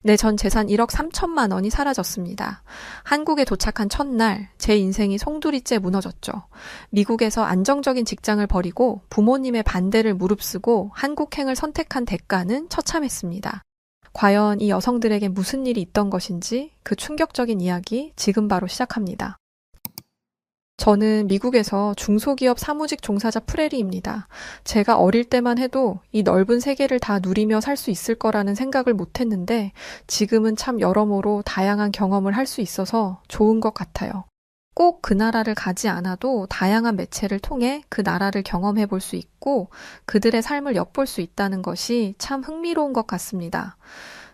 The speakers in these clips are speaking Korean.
내 전 재산 1억 3천만 원이 사라졌습니다. 한국에 도착한 첫날 제 인생이 송두리째 무너졌죠. 미국에서 안정적인 직장을 버리고 부모님의 반대를 무릅쓰고 한국행을 선택한 대가는 처참했습니다. 과연 이 여성들에게 무슨 일이 있던 것인지 그 충격적인 이야기 지금 바로 시작합니다. 저는 미국에서 중소기업 사무직 종사자 프레리입니다. 제가 어릴 때만 해도 이 넓은 세계를 다 누리며 살 수 있을 거라는 생각을 못했는데 지금은 참 여러모로 다양한 경험을 할 수 있어서 좋은 것 같아요. 꼭 그 나라를 가지 않아도 다양한 매체를 통해 그 나라를 경험해 볼 수 있고 그들의 삶을 엿볼 수 있다는 것이 참 흥미로운 것 같습니다.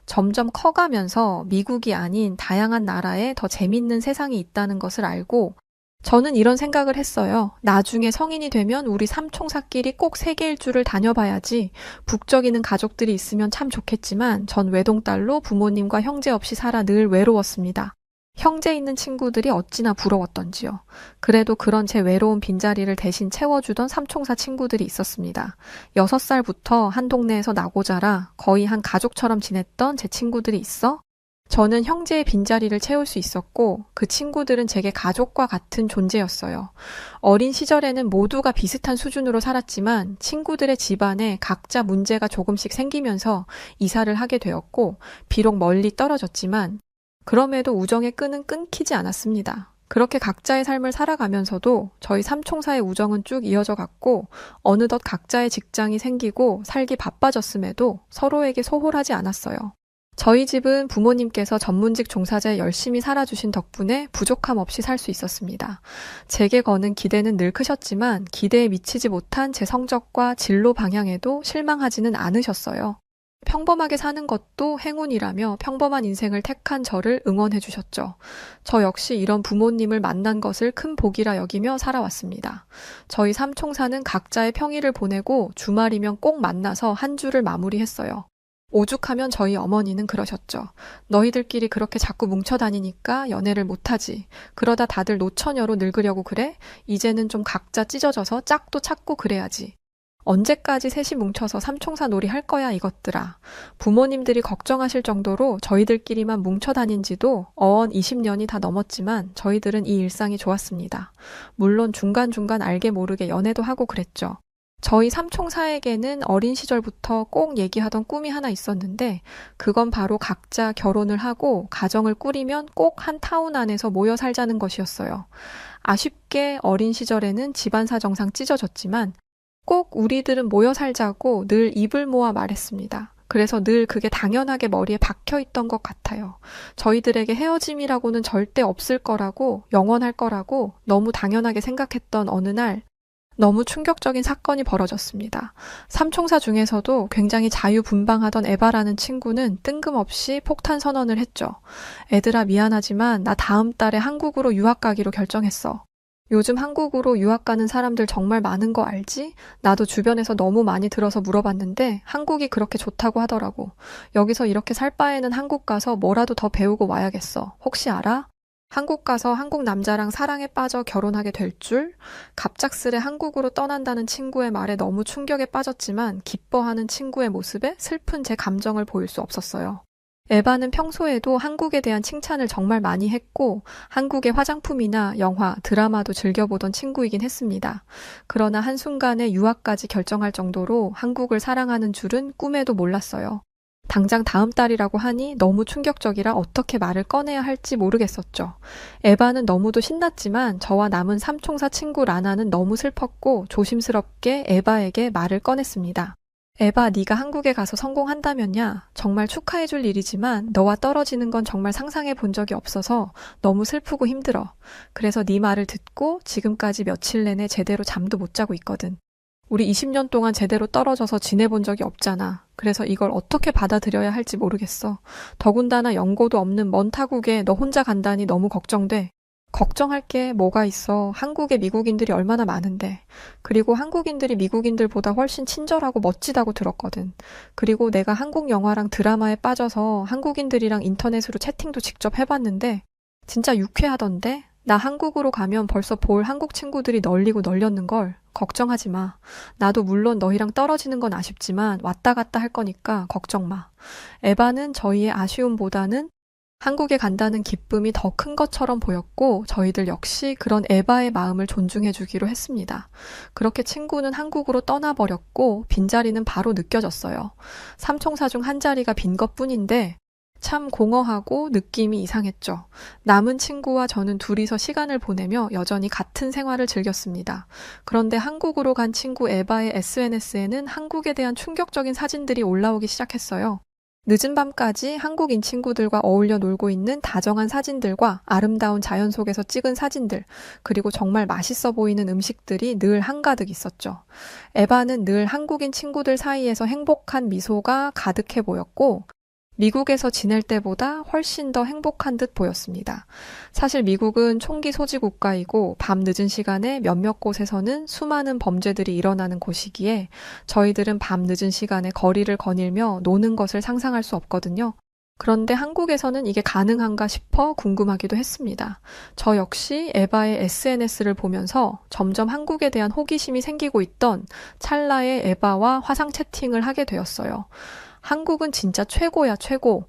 점점 커가면서 미국이 아닌 다양한 나라에 더 재밌는 세상이 있다는 것을 알고 저는 이런 생각을 했어요. 나중에 성인이 되면 우리 삼총사끼리 꼭 세계 일주를 다녀봐야지. 북적이는 가족들이 있으면 참 좋겠지만 전 외동딸로 부모님과 형제 없이 살아 늘 외로웠습니다. 형제 있는 친구들이 어찌나 부러웠던지요. 그래도 그런 제 외로운 빈자리를 대신 채워주던 삼총사 친구들이 있었습니다. 6살부터 한 동네에서 나고 자라 거의 한 가족처럼 지냈던 제 친구들이 있어 저는 형제의 빈자리를 채울 수 있었고 그 친구들은 제게 가족과 같은 존재였어요. 어린 시절에는 모두가 비슷한 수준으로 살았지만 친구들의 집안에 각자 문제가 조금씩 생기면서 이사를 하게 되었고 비록 멀리 떨어졌지만 그럼에도 우정의 끈은 끊기지 않았습니다. 그렇게 각자의 삶을 살아가면서도 저희 삼총사의 우정은 쭉 이어져 갔고 어느덧 각자의 직장이 생기고 살기 바빠졌음에도 서로에게 소홀하지 않았어요. 저희 집은 부모님께서 전문직 종사자에 열심히 살아주신 덕분에 부족함 없이 살 수 있었습니다. 제게 거는 기대는 늘 크셨지만 기대에 미치지 못한 제 성적과 진로 방향에도 실망하지는 않으셨어요. 평범하게 사는 것도 행운이라며 평범한 인생을 택한 저를 응원해 주셨죠. 저 역시 이런 부모님을 만난 것을 큰 복이라 여기며 살아왔습니다. 저희 삼총사는 각자의 평일을 보내고 주말이면 꼭 만나서 한 주를 마무리했어요. 오죽하면 저희 어머니는 그러셨죠. 너희들끼리 그렇게 자꾸 뭉쳐다니니까 연애를 못하지. 그러다 다들 노처녀로 늙으려고 그래? 이제는 좀 각자 찢어져서 짝도 찾고 그래야지. 언제까지 셋이 뭉쳐서 삼총사 놀이 할 거야 이것들아. 부모님들이 걱정하실 정도로 저희들끼리만 뭉쳐다닌 지도 어언 20년이 다 넘었지만 저희들은 이 일상이 좋았습니다. 물론 중간중간 알게 모르게 연애도 하고 그랬죠. 저희 삼총사에게는 어린 시절부터 꼭 얘기하던 꿈이 하나 있었는데 그건 바로 각자 결혼을 하고 가정을 꾸리면 꼭 한 타운 안에서 모여 살자는 것이었어요. 아쉽게 어린 시절에는 집안 사정상 찢어졌지만 꼭 우리들은 모여 살자고 늘 입을 모아 말했습니다. 그래서 늘 그게 당연하게 머리에 박혀 있던 것 같아요. 저희들에게 헤어짐이라고는 절대 없을 거라고 영원할 거라고 너무 당연하게 생각했던 어느 날 너무 충격적인 사건이 벌어졌습니다. 삼총사 중에서도 굉장히 자유분방하던 에바라는 친구는 뜬금없이 폭탄 선언을 했죠. 애들아 미안하지만 나 다음 달에 한국으로 유학 가기로 결정했어. 요즘 한국으로 유학 가는 사람들 정말 많은 거 알지? 나도 주변에서 너무 많이 들어서 물어봤는데 한국이 그렇게 좋다고 하더라고. 여기서 이렇게 살 바에는 한국 가서 뭐라도 더 배우고 와야겠어. 혹시 알아? 한국 가서 한국 남자랑 사랑에 빠져 결혼하게 될 줄? 갑작스레 한국으로 떠난다는 친구의 말에 너무 충격에 빠졌지만 기뻐하는 친구의 모습에 슬픈 제 감정을 보일 수 없었어요. 에바는 평소에도 한국에 대한 칭찬을 정말 많이 했고 한국의 화장품이나 영화, 드라마도 즐겨보던 친구이긴 했습니다. 그러나 한순간에 유학까지 결정할 정도로 한국을 사랑하는 줄은 꿈에도 몰랐어요. 당장 다음 달이라고 하니 너무 충격적이라 어떻게 말을 꺼내야 할지 모르겠었죠. 에바는 너무도 신났지만 저와 남은 삼총사 친구 라나는 너무 슬펐고 조심스럽게 에바에게 말을 꺼냈습니다. 에바, 네가 한국에 가서 성공한다면야 정말 축하해줄 일이지만 너와 떨어지는 건 정말 상상해 본 적이 없어서 너무 슬프고 힘들어. 그래서 네 말을 듣고 지금까지 며칠 내내 제대로 잠도 못 자고 있거든. 우리 20년 동안 제대로 떨어져서 지내본 적이 없잖아. 그래서 이걸 어떻게 받아들여야 할지 모르겠어. 더군다나 연고도 없는 먼 타국에 너 혼자 간다니 너무 걱정돼. 걱정할 게 뭐가 있어. 한국에 미국인들이 얼마나 많은데. 그리고 한국인들이 미국인들보다 훨씬 친절하고 멋지다고 들었거든. 그리고 내가 한국 영화랑 드라마에 빠져서 한국인들이랑 인터넷으로 채팅도 직접 해봤는데 진짜 유쾌하던데? 나 한국으로 가면 벌써 볼 한국 친구들이 널리고 널렸는걸. 걱정하지 마. 나도 물론 너희랑 떨어지는 건 아쉽지만 왔다 갔다 할 거니까 걱정 마. 에바는 저희의 아쉬움보다는 한국에 간다는 기쁨이 더 큰 것처럼 보였고 저희들 역시 그런 에바의 마음을 존중해 주기로 했습니다. 그렇게 친구는 한국으로 떠나버렸고 빈자리는 바로 느껴졌어요. 삼총사 중 한 자리가 빈 것뿐인데 참 공허하고 느낌이 이상했죠. 남은 친구와 저는 둘이서 시간을 보내며 여전히 같은 생활을 즐겼습니다. 그런데 한국으로 간 친구 에바의 SNS에는 한국에 대한 충격적인 사진들이 올라오기 시작했어요. 늦은 밤까지 한국인 친구들과 어울려 놀고 있는 다정한 사진들과 아름다운 자연 속에서 찍은 사진들, 그리고 정말 맛있어 보이는 음식들이 늘 한가득 있었죠. 에바는 늘 한국인 친구들 사이에서 행복한 미소가 가득해 보였고, 미국에서 지낼 때보다 훨씬 더 행복한 듯 보였습니다. 사실 미국은 총기 소지 국가이고 밤 늦은 시간에 몇몇 곳에서는 수많은 범죄들이 일어나는 곳이기에 저희들은 밤 늦은 시간에 거리를 거닐며 노는 것을 상상할 수 없거든요. 그런데 한국에서는 이게 가능한가 싶어 궁금하기도 했습니다. 저 역시 에바의 SNS를 보면서 점점 한국에 대한 호기심이 생기고 있던 찰나에 에바와 화상 채팅을 하게 되었어요. 한국은 진짜 최고야, 최고.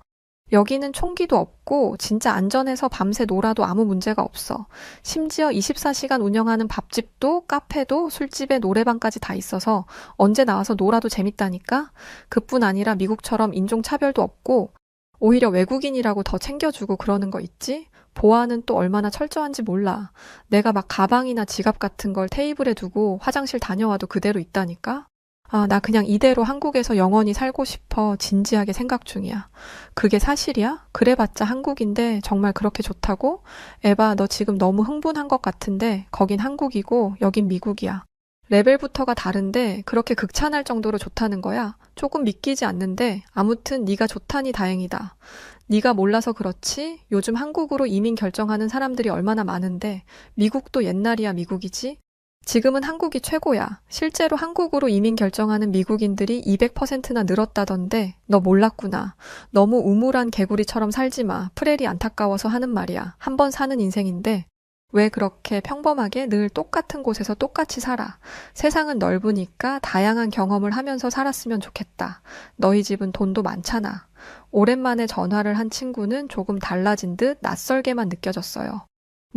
여기는 총기도 없고 진짜 안전해서 밤새 놀아도 아무 문제가 없어. 심지어 24시간 운영하는 밥집도 카페도 술집에 노래방까지 다 있어서 언제 나와서 놀아도 재밌다니까? 그뿐 아니라 미국처럼 인종차별도 없고 오히려 외국인이라고 더 챙겨주고 그러는 거 있지? 보안은 또 얼마나 철저한지 몰라. 내가 막 가방이나 지갑 같은 걸 테이블에 두고 화장실 다녀와도 그대로 있다니까? 나 그냥 이대로 한국에서 영원히 살고 싶어 진지하게 생각 중이야. 그게 사실이야? 그래봤자 한국인데 정말 그렇게 좋다고? 에바, 너 지금 너무 흥분한 것 같은데 거긴 한국이고 여긴 미국이야. 레벨부터가 다른데 그렇게 극찬할 정도로 좋다는 거야? 조금 믿기지 않는데 아무튼 네가 좋다니 다행이다. 네가 몰라서 그렇지? 요즘 한국으로 이민 결정하는 사람들이 얼마나 많은데 미국도 옛날이야 미국이지? 지금은 한국이 최고야. 실제로 한국으로 이민 결정하는 미국인들이 200%나 늘었다던데 너 몰랐구나. 너무 우물한 개구리처럼 살지 마. 프렐이 안타까워서 하는 말이야. 한 번 사는 인생인데 왜 그렇게 평범하게 늘 똑같은 곳에서 똑같이 살아. 세상은 넓으니까 다양한 경험을 하면서 살았으면 좋겠다. 너희 집은 돈도 많잖아. 오랜만에 전화를 한 친구는 조금 달라진 듯 낯설게만 느껴졌어요.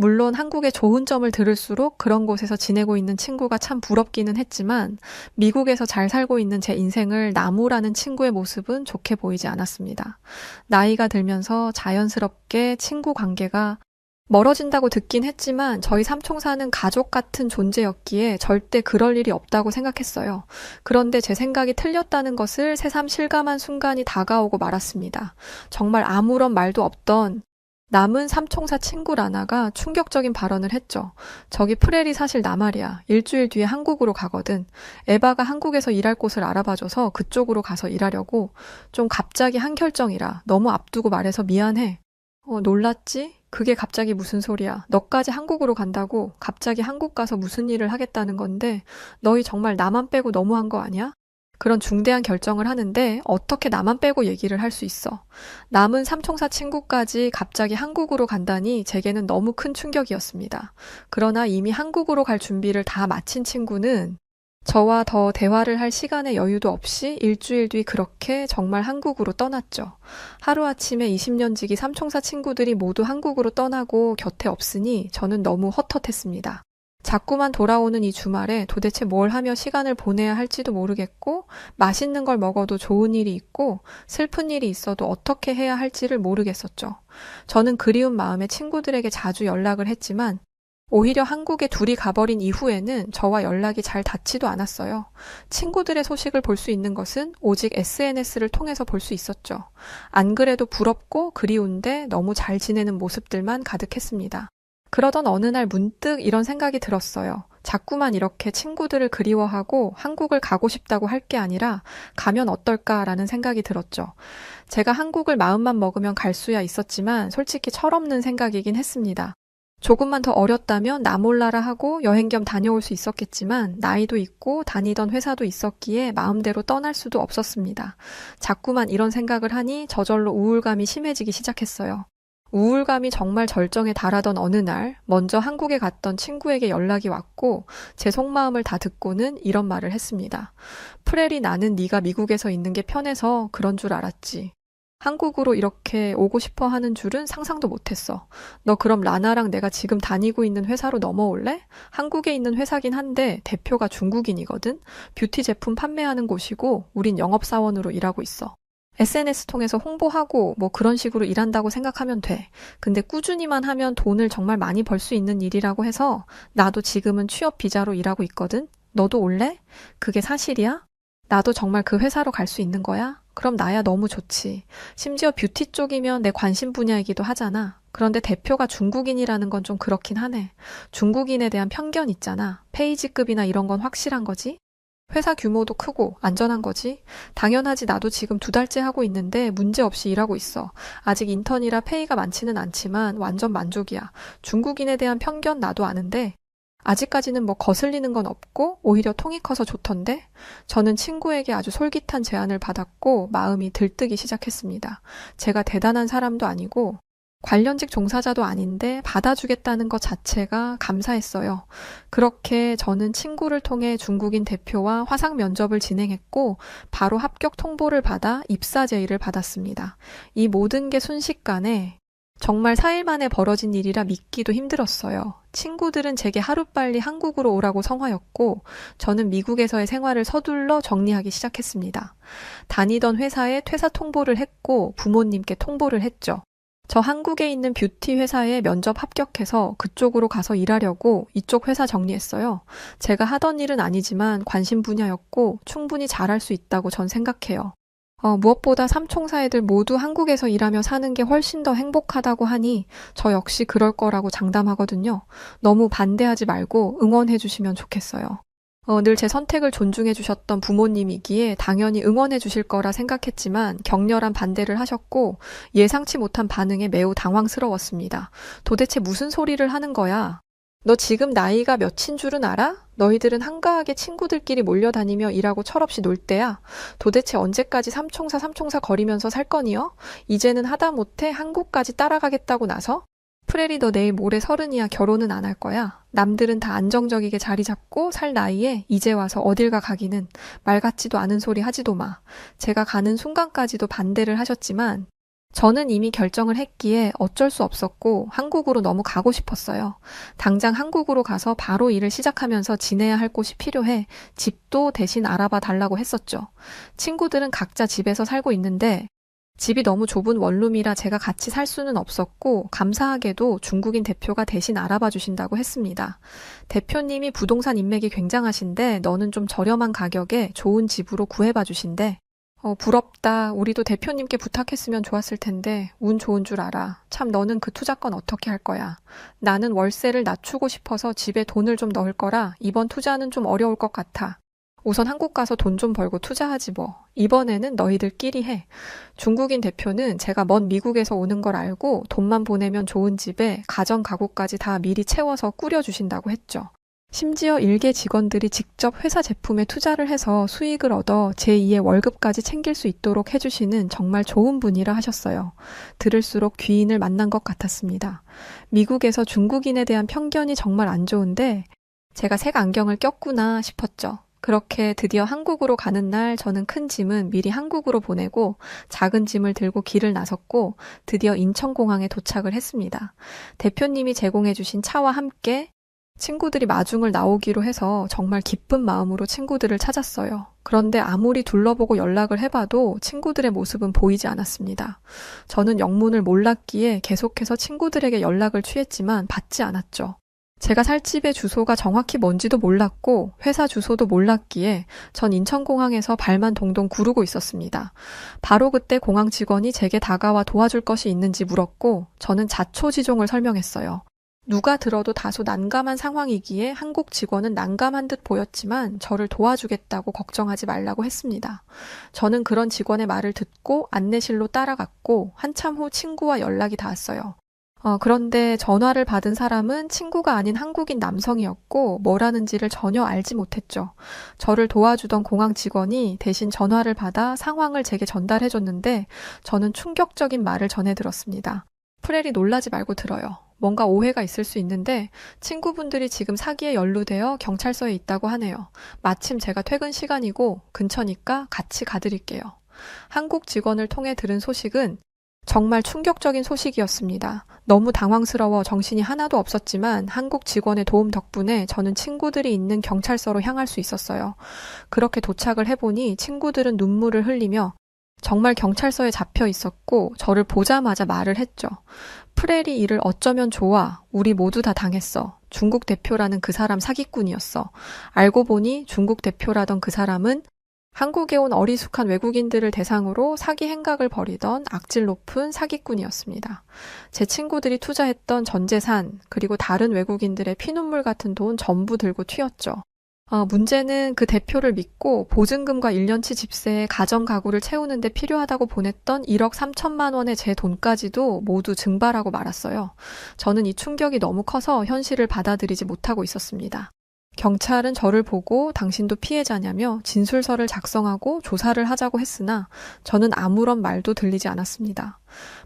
물론 한국의 좋은 점을 들을수록 그런 곳에서 지내고 있는 친구가 참 부럽기는 했지만 미국에서 잘 살고 있는 제 인생을 나무라는 친구의 모습은 좋게 보이지 않았습니다. 나이가 들면서 자연스럽게 친구 관계가 멀어진다고 듣긴 했지만 저희 삼총사는 가족 같은 존재였기에 절대 그럴 일이 없다고 생각했어요. 그런데 제 생각이 틀렸다는 것을 새삼 실감한 순간이 다가오고 말았습니다. 정말 아무런 말도 없던 남은 삼총사 친구 라나가 충격적인 발언을 했죠. 저기 프렐이 사실 나 말이야. 일주일 뒤에 한국으로 가거든. 에바가 한국에서 일할 곳을 알아봐줘서 그쪽으로 가서 일하려고. 좀 갑자기 한 결정이라 너무 앞두고 말해서 미안해. 놀랐지? 그게 갑자기 무슨 소리야. 너까지 한국으로 간다고 갑자기 한국 가서 무슨 일을 하겠다는 건데 너희 정말 나만 빼고 너무한 거 아니야? 그런 중대한 결정을 하는데 어떻게 나만 빼고 얘기를 할 수 있어. 남은 삼총사 친구까지 갑자기 한국으로 간다니 제게는 너무 큰 충격이었습니다. 그러나 이미 한국으로 갈 준비를 다 마친 친구는 저와 더 대화를 할 시간의 여유도 없이 일주일 뒤 그렇게 정말 한국으로 떠났죠. 하루아침에 20년 지기 삼총사 친구들이 모두 한국으로 떠나고 곁에 없으니 저는 너무 헛헛했습니다. 자꾸만 돌아오는 이 주말에 도대체 뭘 하며 시간을 보내야 할지도 모르겠고 맛있는 걸 먹어도 좋은 일이 있고 슬픈 일이 있어도 어떻게 해야 할지를 모르겠었죠. 저는 그리운 마음에 친구들에게 자주 연락을 했지만 오히려 한국에 둘이 가버린 이후에는 저와 연락이 잘 닿지도 않았어요. 친구들의 소식을 볼 수 있는 것은 오직 SNS를 통해서 볼 수 있었죠. 안 그래도 부럽고 그리운데 너무 잘 지내는 모습들만 가득했습니다. 그러던 어느 날 문득 이런 생각이 들었어요. 자꾸만 이렇게 친구들을 그리워하고 한국을 가고 싶다고 할 게 아니라 가면 어떨까라는 생각이 들었죠. 제가 한국을 마음만 먹으면 갈 수야 있었지만 솔직히 철없는 생각이긴 했습니다. 조금만 더 어렸다면 나 몰라라 하고 여행 겸 다녀올 수 있었겠지만 나이도 있고 다니던 회사도 있었기에 마음대로 떠날 수도 없었습니다. 자꾸만 이런 생각을 하니 저절로 우울감이 심해지기 시작했어요. 우울감이 정말 절정에 달하던 어느 날 먼저 한국에 갔던 친구에게 연락이 왔고 제 속마음을 다 듣고는 이런 말을 했습니다. 프렐이 나는 네가 미국에서 있는 게 편해서 그런 줄 알았지. 한국으로 이렇게 오고 싶어 하는 줄은 상상도 못했어. 너 그럼 라나랑 내가 지금 다니고 있는 회사로 넘어올래? 한국에 있는 회사긴 한데 대표가 중국인이거든. 뷰티 제품 판매하는 곳이고 우린 영업사원으로 일하고 있어. SNS 통해서 홍보하고 뭐 그런 식으로 일한다고 생각하면 돼. 근데 꾸준히만 하면 돈을 정말 많이 벌 수 있는 일이라고 해서 나도 지금은 취업 비자로 일하고 있거든. 너도 올래? 그게 사실이야? 나도 정말 그 회사로 갈 수 있는 거야? 그럼 나야 너무 좋지. 심지어 뷰티 쪽이면 내 관심 분야이기도 하잖아. 그런데 대표가 중국인이라는 건 좀 그렇긴 하네. 중국인에 대한 편견 있잖아. 페이지급이나 이런 건 확실한 거지? 회사 규모도 크고 안전한 거지. 당연하지. 나도 지금 2달째 하고 있는데 문제 없이 일하고 있어. 아직 인턴이라 페이가 많지는 않지만 완전 만족이야. 중국인에 대한 편견 나도 아는데 아직까지는 뭐 거슬리는 건 없고 오히려 통이 커서 좋던데. 저는 친구에게 아주 솔깃한 제안을 받았고 마음이 들뜨기 시작했습니다. 제가 대단한 사람도 아니고 관련직 종사자도 아닌데 받아주겠다는 것 자체가 감사했어요. 그렇게 저는 친구를 통해 중국인 대표와 화상 면접을 진행했고 바로 합격 통보를 받아 입사 제의를 받았습니다. 이 모든 게 순식간에 정말 4일 만에 벌어진 일이라 믿기도 힘들었어요. 친구들은 제게 하루빨리 한국으로 오라고 성화였고 저는 미국에서의 생활을 서둘러 정리하기 시작했습니다. 다니던 회사에 퇴사 통보를 했고 부모님께 통보를 했죠. 저 한국에 있는 뷰티 회사에 면접 합격해서 그쪽으로 가서 일하려고 이쪽 회사 정리했어요. 제가 하던 일은 아니지만 관심 분야였고 충분히 잘할 수 있다고 전 생각해요. 무엇보다 삼총사 애들 모두 한국에서 일하며 사는 게 훨씬 더 행복하다고 하니 저 역시 그럴 거라고 장담하거든요. 너무 반대하지 말고 응원해 주시면 좋겠어요. 늘 제 선택을 존중해 주셨던 부모님이기에 당연히 응원해 주실 거라 생각했지만 격렬한 반대를 하셨고 예상치 못한 반응에 매우 당황스러웠습니다. 도대체 무슨 소리를 하는 거야? 너 지금 나이가 몇인 줄은 알아? 너희들은 한가하게 친구들끼리 몰려다니며 일하고 철없이 놀 때야. 도대체 언제까지 삼총사 거리면서 살 거니요? 이제는 하다못해 한국까지 따라가겠다고 나서? 프레리 너 내일 모레 30이야. 결혼은 안 할 거야. 남들은 다 안정적이게 자리 잡고 살 나이에 이제 와서 어딜 가기는 말 같지도 않은 소리 하지도 마. 제가 가는 순간까지도 반대를 하셨지만 저는 이미 결정을 했기에 어쩔 수 없었고 한국으로 너무 가고 싶었어요. 당장 한국으로 가서 바로 일을 시작하면서 지내야 할 곳이 필요해 집도 대신 알아봐 달라고 했었죠. 친구들은 각자 집에서 살고 있는데 집이 너무 좁은 원룸이라 제가 같이 살 수는 없었고 감사하게도 중국인 대표가 대신 알아봐 주신다고 했습니다. 대표님이 부동산 인맥이 굉장하신데 너는 좀 저렴한 가격에 좋은 집으로 구해봐 주신대. 부럽다. 우리도 대표님께 부탁했으면 좋았을 텐데 운 좋은 줄 알아. 참 너는 그 투자건 어떻게 할 거야? 나는 월세를 낮추고 싶어서 집에 돈을 좀 넣을 거라 이번 투자는 좀 어려울 것 같아. 우선 한국 가서 돈 좀 벌고 투자하지 뭐. 이번에는 너희들끼리 해. 중국인 대표는 제가 먼 미국에서 오는 걸 알고 돈만 보내면 좋은 집에 가전 가구까지 다 미리 채워서 꾸려주신다고 했죠. 심지어 일개 직원들이 직접 회사 제품에 투자를 해서 수익을 얻어 제2의 월급까지 챙길 수 있도록 해주시는 정말 좋은 분이라 하셨어요. 들을수록 귀인을 만난 것 같았습니다. 미국에서 중국인에 대한 편견이 정말 안 좋은데 제가 색 안경을 꼈구나 싶었죠. 그렇게 드디어 한국으로 가는 날 저는 큰 짐은 미리 한국으로 보내고 작은 짐을 들고 길을 나섰고 드디어 인천공항에 도착을 했습니다. 대표님이 제공해주신 차와 함께 친구들이 마중을 나오기로 해서 정말 기쁜 마음으로 친구들을 찾았어요. 그런데 아무리 둘러보고 연락을 해봐도 친구들의 모습은 보이지 않았습니다. 저는 영문을 몰랐기에 계속해서 친구들에게 연락을 취했지만 받지 않았죠. 제가 살 집의 주소가 정확히 뭔지도 몰랐고 회사 주소도 몰랐기에 전 인천공항에서 발만 동동 구르고 있었습니다. 바로 그때 공항 직원이 제게 다가와 도와줄 것이 있는지 물었고 저는 자초지종을 설명했어요. 누가 들어도 다소 난감한 상황이기에 한국 직원은 난감한 듯 보였지만 저를 도와주겠다고 걱정하지 말라고 했습니다. 저는 그런 직원의 말을 듣고 안내실로 따라갔고 한참 후 친구와 연락이 닿았어요. 그런데 전화를 받은 사람은 친구가 아닌 한국인 남성이었고 뭐라는지를 전혀 알지 못했죠. 저를 도와주던 공항 직원이 대신 전화를 받아 상황을 제게 전달해줬는데 저는 충격적인 말을 전해 들었습니다. 프렐이 놀라지 말고 들어요. 뭔가 오해가 있을 수 있는데 친구분들이 지금 사기에 연루되어 경찰서에 있다고 하네요. 마침 제가 퇴근 시간이고 근처니까 같이 가드릴게요. 한국 직원을 통해 들은 소식은 정말 충격적인 소식이었습니다. 너무 당황스러워 정신이 하나도 없었지만 한국 직원의 도움 덕분에 저는 친구들이 있는 경찰서로 향할 수 있었어요. 그렇게 도착을 해보니 친구들은 눈물을 흘리며 정말 경찰서에 잡혀 있었고 저를 보자마자 말을 했죠. 프렐이 이를 어쩌면 좋아. 우리 모두 다 당했어. 중국 대표라는 그 사람 사기꾼이었어. 알고 보니 중국 대표라던 그 사람은 한국에 온 어리숙한 외국인들을 대상으로 사기 행각을 벌이던 악질 높은 사기꾼이었습니다. 제 친구들이 투자했던 전 재산, 그리고 다른 외국인들의 피눈물 같은 돈 전부 들고 튀었죠. 문제는 그 대표를 믿고 보증금과 1년치 집세에 가정 가구를 채우는 데 필요하다고 보냈던 1억 3천만 원의 제 돈까지도 모두 증발하고 말았어요. 저는 이 충격이 너무 커서 현실을 받아들이지 못하고 있었습니다. 경찰은 저를 보고 당신도 피해자냐며 진술서를 작성하고 조사를 하자고 했으나 저는 아무런 말도 들리지 않았습니다.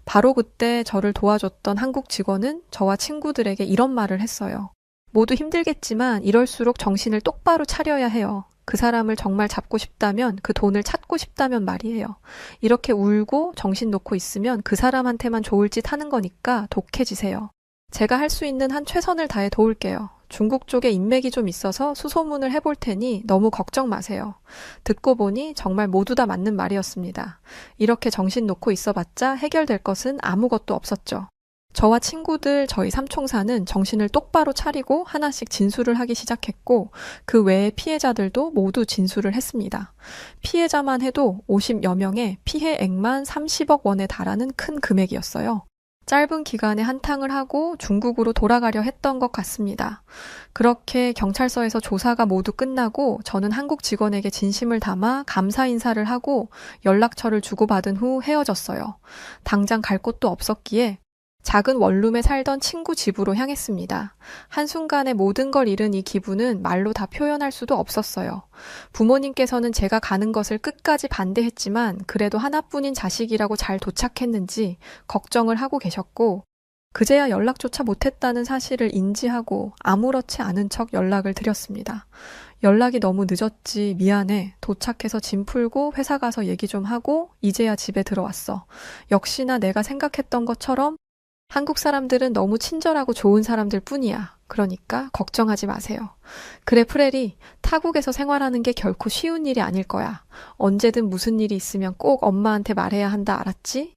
바로 그때 저를 도와줬던 한국 직원은 저와 친구들에게 이런 말을 했어요. 모두 힘들겠지만 이럴수록 정신을 똑바로 차려야 해요. 그 사람을 정말 잡고 싶다면, 그 돈을 찾고 싶다면 말이에요. 이렇게 울고 정신 놓고 있으면 그 사람한테만 좋을 짓 하는 거니까 독해지세요. 제가 할 수 있는 한 최선을 다해 도울게요. 중국 쪽에 인맥이 좀 있어서 수소문을 해볼 테니 너무 걱정 마세요. 듣고 보니 정말 모두 다 맞는 말이었습니다. 이렇게 정신 놓고 있어봤자 해결될 것은 아무것도 없었죠. 저와 친구들, 저희 삼총사는 정신을 똑바로 차리고 하나씩 진술을 하기 시작했고 그 외의 피해자들도 모두 진술을 했습니다. 피해자만 해도 50여 명의 피해액만 30억 원에 달하는 큰 금액이었어요. 짧은 기간에 한탕을 하고 중국으로 돌아가려 했던 것 같습니다. 그렇게 경찰서에서 조사가 모두 끝나고 저는 한국 직원에게 진심을 담아 감사 인사를 하고 연락처를 주고받은 후 헤어졌어요. 당장 갈 곳도 없었기에 작은 원룸에 살던 친구 집으로 향했습니다. 한순간에 모든 걸 잃은 이 기분은 말로 다 표현할 수도 없었어요. 부모님께서는 제가 가는 것을 끝까지 반대했지만 그래도 하나뿐인 자식이라고 잘 도착했는지 걱정을 하고 계셨고 그제야 연락조차 못했다는 사실을 인지하고 아무렇지 않은 척 연락을 드렸습니다. 연락이 너무 늦었지 미안해. 도착해서 짐 풀고 회사 가서 얘기 좀 하고 이제야 집에 들어왔어. 역시나 내가 생각했던 것처럼 한국 사람들은 너무 친절하고 좋은 사람들 뿐이야. 그러니까 걱정하지 마세요. 그래 프렐이 타국에서 생활하는 게 결코 쉬운 일이 아닐 거야. 언제든 무슨 일이 있으면 꼭 엄마한테 말해야 한다 알았지?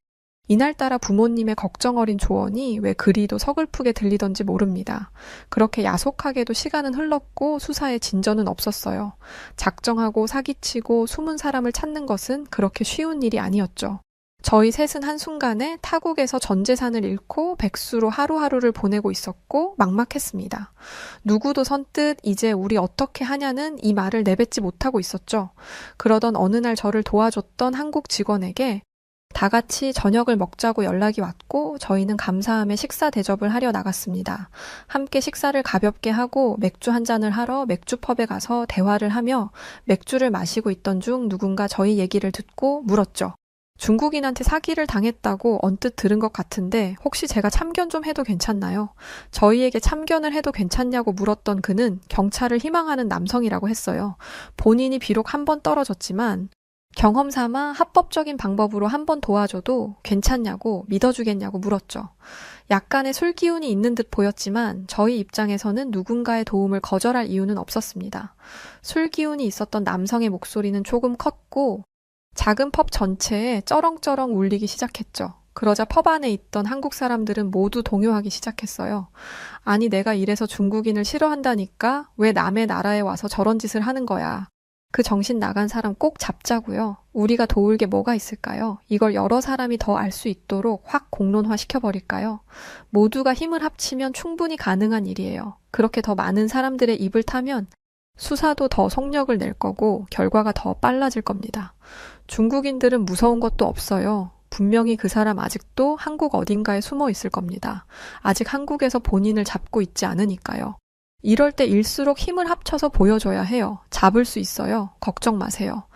이날따라 부모님의 걱정 어린 조언이 왜 그리도 서글프게 들리던지 모릅니다. 그렇게 야속하게도 시간은 흘렀고 수사에 진전은 없었어요. 작정하고 사기치고 숨은 사람을 찾는 것은 그렇게 쉬운 일이 아니었죠. 저희 셋은 한순간에 타국에서 전 재산을 잃고 백수로 하루하루를 보내고 있었고 막막했습니다. 누구도 선뜻 이제 우리 어떻게 하냐는 이 말을 내뱉지 못하고 있었죠. 그러던 어느 날 저를 도와줬던 한국 직원에게 다 같이 저녁을 먹자고 연락이 왔고 저희는 감사함에 식사 대접을 하려 나갔습니다. 함께 식사를 가볍게 하고 맥주 한 잔을 하러 맥주펍에 가서 대화를 하며 맥주를 마시고 있던 중 누군가 저희 얘기를 듣고 물었죠. 중국인한테 사기를 당했다고 언뜻 들은 것 같은데 혹시 제가 참견 좀 해도 괜찮나요? 저희에게 참견을 해도 괜찮냐고 물었던 그는 경찰을 희망하는 남성이라고 했어요. 본인이 비록 한 번 떨어졌지만 경험 삼아 합법적인 방법으로 한 번 도와줘도 괜찮냐고 믿어주겠냐고 물었죠. 약간의 술 기운이 있는 듯 보였지만 저희 입장에서는 누군가의 도움을 거절할 이유는 없었습니다. 술 기운이 있었던 남성의 목소리는 조금 컸고 작은 펍 전체에 쩌렁쩌렁 울리기 시작했죠. 그러자 펍 안에 있던 한국 사람들은 모두 동요하기 시작했어요. 아니 내가 이래서 중국인을 싫어한다니까 왜 남의 나라에 와서 저런 짓을 하는 거야. 그 정신 나간 사람 꼭 잡자고요. 우리가 도울 게 뭐가 있을까요? 이걸 여러 사람이 더 알 수 있도록 확 공론화 시켜버릴까요? 모두가 힘을 합치면 충분히 가능한 일이에요. 그렇게 더 많은 사람들의 입을 타면 수사도 더 속력을 낼 거고 결과가 더 빨라질 겁니다. 중국인들은 무서운 것도 없어요. 분명히 그 사람 아직도 한국 어딘가에 숨어 있을 겁니다. 아직 한국에서 본인을 잡고 있지 않으니까요. 이럴 때일수록 힘을 합쳐서 보여줘야 해요. 잡을 수 있어요. 걱정 마세요.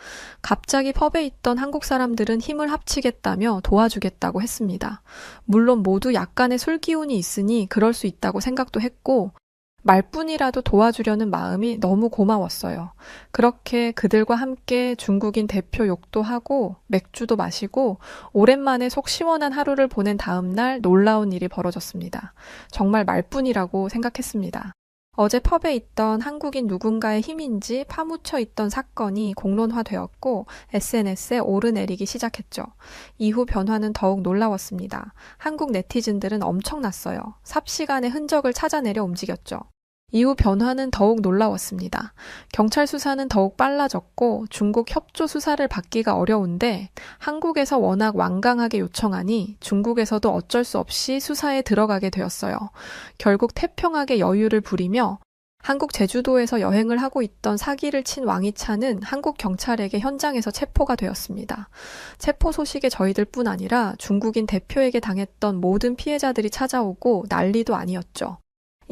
갑자기 펍에 있던 한국 사람들은 힘을 합치겠다며 도와주겠다고 했습니다. 물론 모두 약간의 술 기운이 있으니 그럴 수 있다고 생각도 했고 말뿐이라도 도와주려는 마음이 너무 고마웠어요. 그렇게 그들과 함께 중국인 대표 욕도 하고 맥주도 마시고 오랜만에 속 시원한 하루를 보낸 다음 날 놀라운 일이 벌어졌습니다. 정말 말뿐이라고 생각했습니다. 어제 펍에 있던 한국인 누군가의 힘인지 파묻혀 있던 사건이 공론화되었고 SNS에 오르내리기 시작했죠. 이후 변화는 더욱 놀라웠습니다. 한국 네티즌들은 엄청났어요. 삽시간에 흔적을 찾아내려 움직였죠. 이후 변화는 더욱 놀라웠습니다. 경찰 수사는 더욱 빨라졌고 중국 협조 수사를 받기가 어려운데 한국에서 워낙 완강하게 요청하니 중국에서도 어쩔 수 없이 수사에 들어가게 되었어요. 결국 태평하게 여유를 부리며 한국 제주도에서 여행을 하고 있던 사기를 친 왕이차는 한국 경찰에게 현장에서 체포가 되었습니다. 체포 소식에 저희들뿐 아니라 중국인 대표에게 당했던 모든 피해자들이 찾아오고 난리도 아니었죠.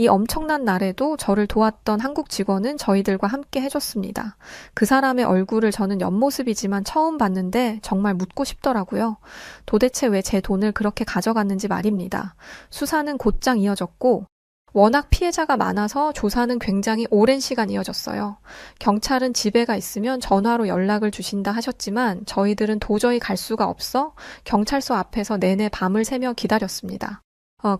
이 엄청난 날에도 저를 도왔던 한국 직원은 저희들과 함께 해줬습니다. 그 사람의 얼굴을 저는 옆모습이지만 처음 봤는데 정말 묻고 싶더라고요. 도대체 왜 제 돈을 그렇게 가져갔는지 말입니다. 수사는 곧장 이어졌고 워낙 피해자가 많아서 조사는 굉장히 오랜 시간 이어졌어요. 경찰은 집에가 있으면 전화로 연락을 주신다 하셨지만 저희들은 도저히 갈 수가 없어 경찰서 앞에서 내내 밤을 새며 기다렸습니다.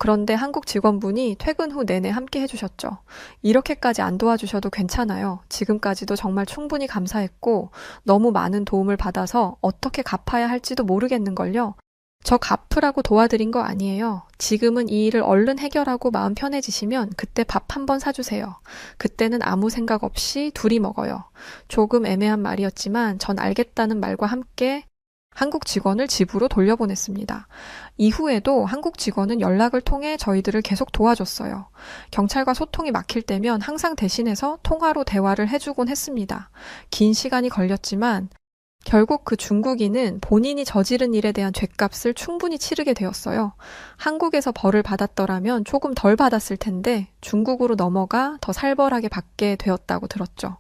그런데 한국 직원분이 퇴근 후 내내 함께 해주셨죠. 이렇게까지 안 도와주셔도 괜찮아요. 지금까지도 정말 충분히 감사했고 너무 많은 도움을 받아서 어떻게 갚아야 할지도 모르겠는걸요. 저 갚으라고 도와드린 거 아니에요. 지금은 이 일을 얼른 해결하고 마음 편해지시면 그때 밥 한 번 사주세요. 그때는 아무 생각 없이 둘이 먹어요. 조금 애매한 말이었지만 전 알겠다는 말과 함께 한국 직원을 집으로 돌려보냈습니다. 이후에도 한국 직원은 연락을 통해 저희들을 계속 도와줬어요. 경찰과 소통이 막힐 때면 항상 대신해서 통화로 대화를 해주곤 했습니다. 긴 시간이 걸렸지만 결국 그 중국인은 본인이 저지른 일에 대한 죗값을 충분히 치르게 되었어요. 한국에서 벌을 받았더라면 조금 덜 받았을 텐데 중국으로 넘어가 더 살벌하게 받게 되었다고 들었죠.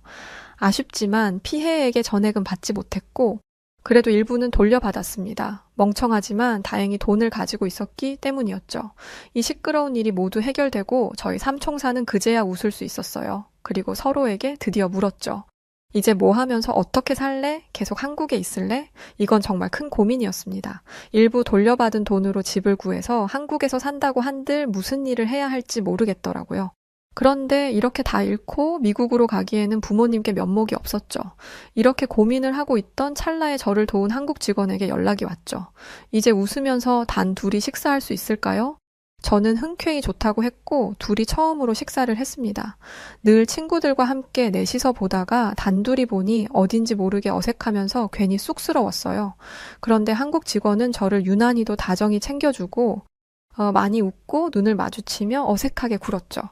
아쉽지만 피해액의 전액은 받지 못했고 그래도 일부는 돌려받았습니다. 멍청하지만 다행히 돈을 가지고 있었기 때문이었죠. 이 시끄러운 일이 모두 해결되고 저희 삼총사는 그제야 웃을 수 있었어요. 그리고 서로에게 드디어 물었죠. 이제 뭐 하면서 어떻게 살래? 계속 한국에 있을래? 이건 정말 큰 고민이었습니다. 일부 돌려받은 돈으로 집을 구해서 한국에서 산다고 한들 무슨 일을 해야 할지 모르겠더라고요. 그런데 이렇게 다 잃고 미국으로 가기에는 부모님께 면목이 없었죠. 이렇게 고민을 하고 있던 찰나에 저를 도운 한국 직원에게 연락이 왔죠. 이제 웃으면서 단 둘이 식사할 수 있을까요? 저는 흔쾌히 좋다고 했고 둘이 처음으로 식사를 했습니다. 늘 친구들과 함께 넷이서 보다가 단둘이 보니 어딘지 모르게 어색하면서 괜히 쑥스러웠어요. 그런데 한국 직원은 저를 유난히도 다정히 챙겨주고 많이 웃고 눈을 마주치며 어색하게 굴었죠.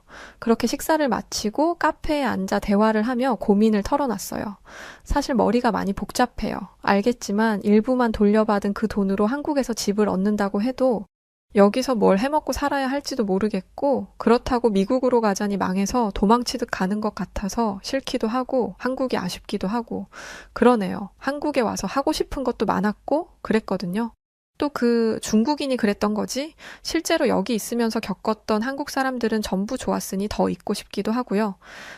그렇게 식사를 마치고 카페에 앉아 대화를 하며 고민을 털어놨어요. 사실 머리가 많이 복잡해요. 알겠지만 일부만 돌려받은 그 돈으로 한국에서 집을 얻는다고 해도 여기서 뭘 해먹고 살아야 할지도 모르겠고 그렇다고 미국으로 가자니 망해서 도망치듯 가는 것 같아서 싫기도 하고 한국이 아쉽기도 하고 그러네요. 한국에 와서 하고 싶은 것도 많았고 그랬거든요. 또 그 중국인이 그랬던 거지 실제로 여기 있으면서 겪었던 한국 사람들은 전부 좋았으니 더 있고 싶기도 하고요.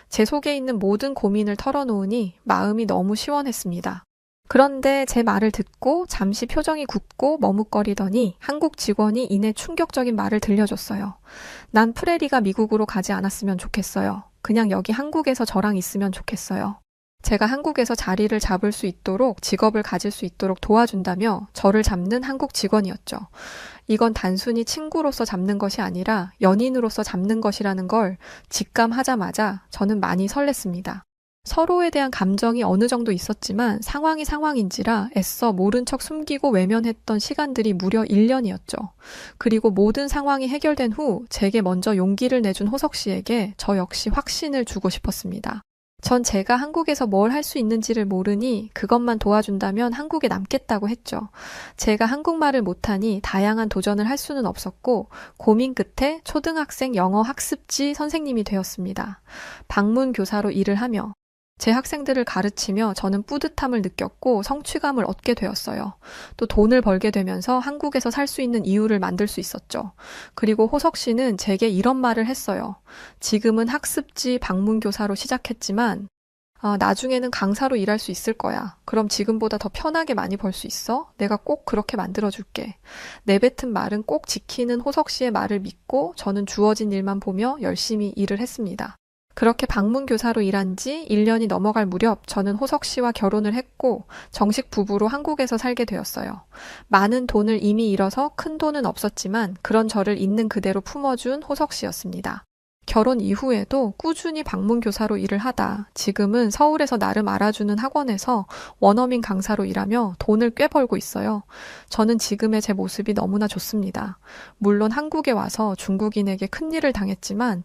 제 속에 있는 모든 고민을 털어놓으니 마음이 너무 시원했습니다. 그런데 제 말을 듣고 잠시 표정이 굳고 머뭇거리더니 한국 직원이 이내 충격적인 말을 들려줬어요. 난 프레리가 미국으로 가지 않았으면 좋겠어요. 그냥 여기 한국에서 저랑 있으면 좋겠어요. 제가 한국에서 자리를 잡을 수 있도록 직업을 가질 수 있도록 도와준다며 저를 잡는 한국 직원이었죠. 이건 단순히 친구로서 잡는 것이 아니라 연인으로서 잡는 것이라는 걸 직감하자마자 저는 많이 설렜습니다. 서로에 대한 감정이 어느 정도 있었지만 상황이 상황인지라 애써 모른 척 숨기고 외면했던 시간들이 무려 1년이었죠. 그리고 모든 상황이 해결된 후 제게 먼저 용기를 내준 호석 씨에게 저 역시 확신을 주고 싶었습니다. 전 제가 한국에서 뭘 할 수 있는지를 모르니 그것만 도와준다면 한국에 남겠다고 했죠. 제가 한국말을 못하니 다양한 도전을 할 수는 없었고 고민 끝에 초등학생 영어 학습지 선생님이 되었습니다. 방문 교사로 일을 하며 제 학생들을 가르치며 저는 뿌듯함을 느꼈고 성취감을 얻게 되었어요. 또 돈을 벌게 되면서 한국에서 살 수 있는 이유를 만들 수 있었죠. 그리고 호석 씨는 제게 이런 말을 했어요. 지금은 학습지 방문 교사로 시작했지만 나중에는 강사로 일할 수 있을 거야. 그럼 지금보다 더 편하게 많이 벌 수 있어? 내가 꼭 그렇게 만들어줄게. 내뱉은 말은 꼭 지키는 호석 씨의 말을 믿고 저는 주어진 일만 보며 열심히 일을 했습니다. 그렇게 방문 교사로 일한 지 1년이 넘어갈 무렵 저는 호석 씨와 결혼을 했고 정식 부부로 한국에서 살게 되었어요. 많은 돈을 이미 잃어서 큰 돈은 없었지만 그런 저를 있는 그대로 품어준 호석 씨였습니다. 결혼 이후에도 꾸준히 방문 교사로 일을 하다 지금은 서울에서 나름 알아주는 학원에서 원어민 강사로 일하며 돈을 꽤 벌고 있어요. 저는 지금의 제 모습이 너무나 좋습니다. 물론 한국에 와서 중국인에게 큰일을 당했지만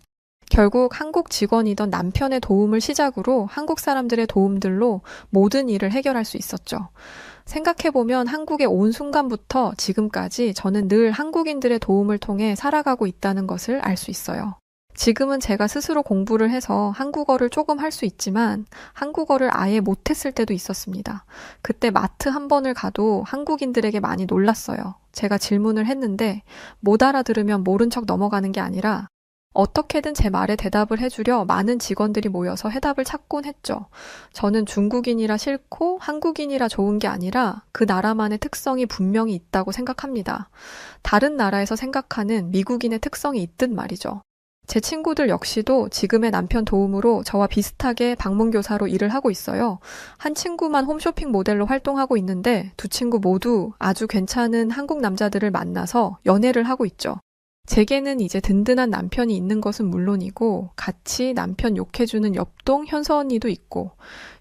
결국 한국 직원이던 남편의 도움을 시작으로 한국 사람들의 도움들로 모든 일을 해결할 수 있었죠. 생각해보면 한국에 온 순간부터 지금까지 저는 늘 한국인들의 도움을 통해 살아가고 있다는 것을 알 수 있어요. 지금은 제가 스스로 공부를 해서 한국어를 조금 할 수 있지만 한국어를 아예 못했을 때도 있었습니다. 그때 마트 한 번을 가도 한국인들에게 많이 놀랐어요. 제가 질문을 했는데 못 알아들으면 모른 척 넘어가는 게 아니라 어떻게든 제 말에 대답을 해주려 많은 직원들이 모여서 해답을 찾곤 했죠. 저는 중국인이라 싫고 한국인이라 좋은 게 아니라 그 나라만의 특성이 분명히 있다고 생각합니다. 다른 나라에서 생각하는 미국인의 특성이 있듯 말이죠. 제 친구들 역시도 지금의 남편 도움으로 저와 비슷하게 방문교사로 일을 하고 있어요. 한 친구만 홈쇼핑 모델로 활동하고 있는데 두 친구 모두 아주 괜찮은 한국 남자들을 만나서 연애를 하고 있죠. 제게는 이제 든든한 남편이 있는 것은 물론이고 같이 남편 욕해주는 옆동 현서 언니도 있고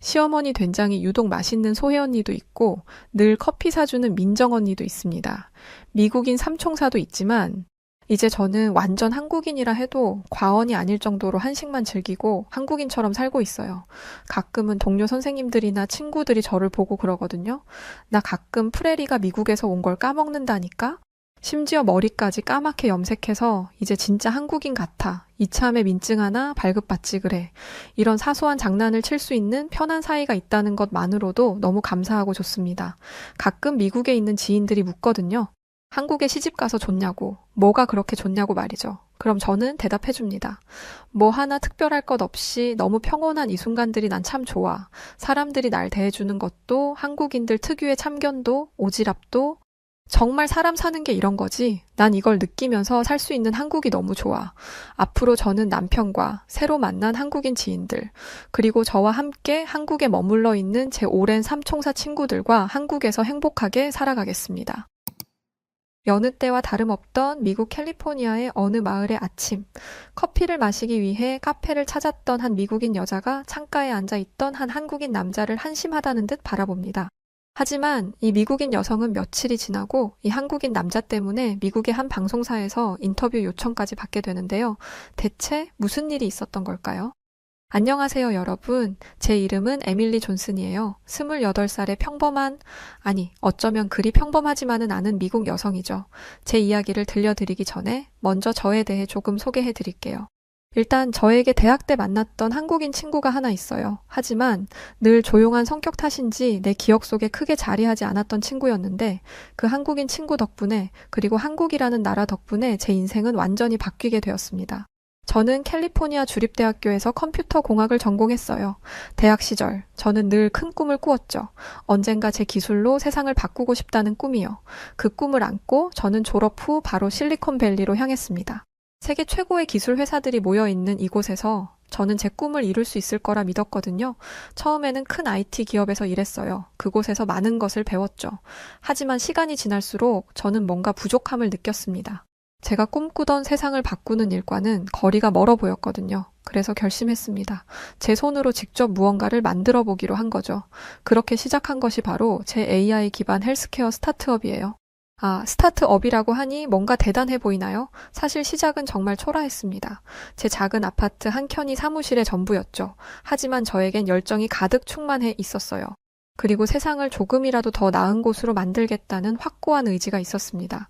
시어머니 된장이 유독 맛있는 소혜 언니도 있고 늘 커피 사주는 민정 언니도 있습니다. 미국인 삼총사도 있지만 이제 저는 완전 한국인이라 해도 과언이 아닐 정도로 한식만 즐기고 한국인처럼 살고 있어요. 가끔은 동료 선생님들이나 친구들이 저를 보고 그러거든요. 나 가끔 프레리가 미국에서 온 걸 까먹는다니까? 심지어 머리까지 까맣게 염색해서 이제 진짜 한국인 같아. 이참에 민증 하나 발급받지 그래. 이런 사소한 장난을 칠 수 있는 편한 사이가 있다는 것만으로도 너무 감사하고 좋습니다. 가끔 미국에 있는 지인들이 묻거든요. 한국에 시집가서 좋냐고, 뭐가 그렇게 좋냐고 말이죠. 그럼 저는 대답해줍니다. 뭐 하나 특별할 것 없이 너무 평온한 이 순간들이 난 참 좋아. 사람들이 날 대해주는 것도 한국인들 특유의 참견도 오지랖도 정말 사람 사는 게 이런 거지. 난 이걸 느끼면서 살 수 있는 한국이 너무 좋아. 앞으로 저는 남편과 새로 만난 한국인 지인들, 그리고 저와 함께 한국에 머물러 있는 제 오랜 삼총사 친구들과 한국에서 행복하게 살아가겠습니다. 여느 때와 다름없던 미국 캘리포니아의 어느 마을의 아침, 커피를 마시기 위해 카페를 찾았던 한 미국인 여자가 창가에 앉아있던 한 한국인 남자를 한심하다는 듯 바라봅니다. 하지만 이 미국인 여성은 며칠이 지나고 이 한국인 남자 때문에 미국의 한 방송사에서 인터뷰 요청까지 받게 되는데요. 대체 무슨 일이 있었던 걸까요? 안녕하세요, 여러분. 제 이름은 에밀리 존슨이에요. 28살의 평범한, 어쩌면 그리 평범하지만은 않은 미국 여성이죠. 제 이야기를 들려드리기 전에 먼저 저에 대해 조금 소개해 드릴게요. 일단 저에게 대학 때 만났던 한국인 친구가 하나 있어요. 하지만 늘 조용한 성격 탓인지 내 기억 속에 크게 자리하지 않았던 친구였는데 그 한국인 친구 덕분에 그리고 한국이라는 나라 덕분에 제 인생은 완전히 바뀌게 되었습니다. 저는 캘리포니아 주립대학교에서 컴퓨터 공학을 전공했어요. 대학 시절 저는 늘 큰 꿈을 꾸었죠. 언젠가 제 기술로 세상을 바꾸고 싶다는 꿈이요. 그 꿈을 안고 저는 졸업 후 바로 실리콘밸리로 향했습니다. 세계 최고의 기술 회사들이 모여있는 이곳에서 저는 제 꿈을 이룰 수 있을 거라 믿었거든요. 처음에는 큰 IT 기업에서 일했어요. 그곳에서 많은 것을 배웠죠. 하지만 시간이 지날수록 저는 뭔가 부족함을 느꼈습니다. 제가 꿈꾸던 세상을 바꾸는 일과는 거리가 멀어 보였거든요. 그래서 결심했습니다. 제 손으로 직접 무언가를 만들어 보기로 한 거죠. 그렇게 시작한 것이 바로 제 AI 기반 헬스케어 스타트업이에요. 스타트업이라고 하니 뭔가 대단해 보이나요? 사실 시작은 정말 초라했습니다. 제 작은 아파트 한 켠이 사무실의 전부였죠. 하지만 저에겐 열정이 가득 충만해 있었어요. 그리고 세상을 조금이라도 더 나은 곳으로 만들겠다는 확고한 의지가 있었습니다.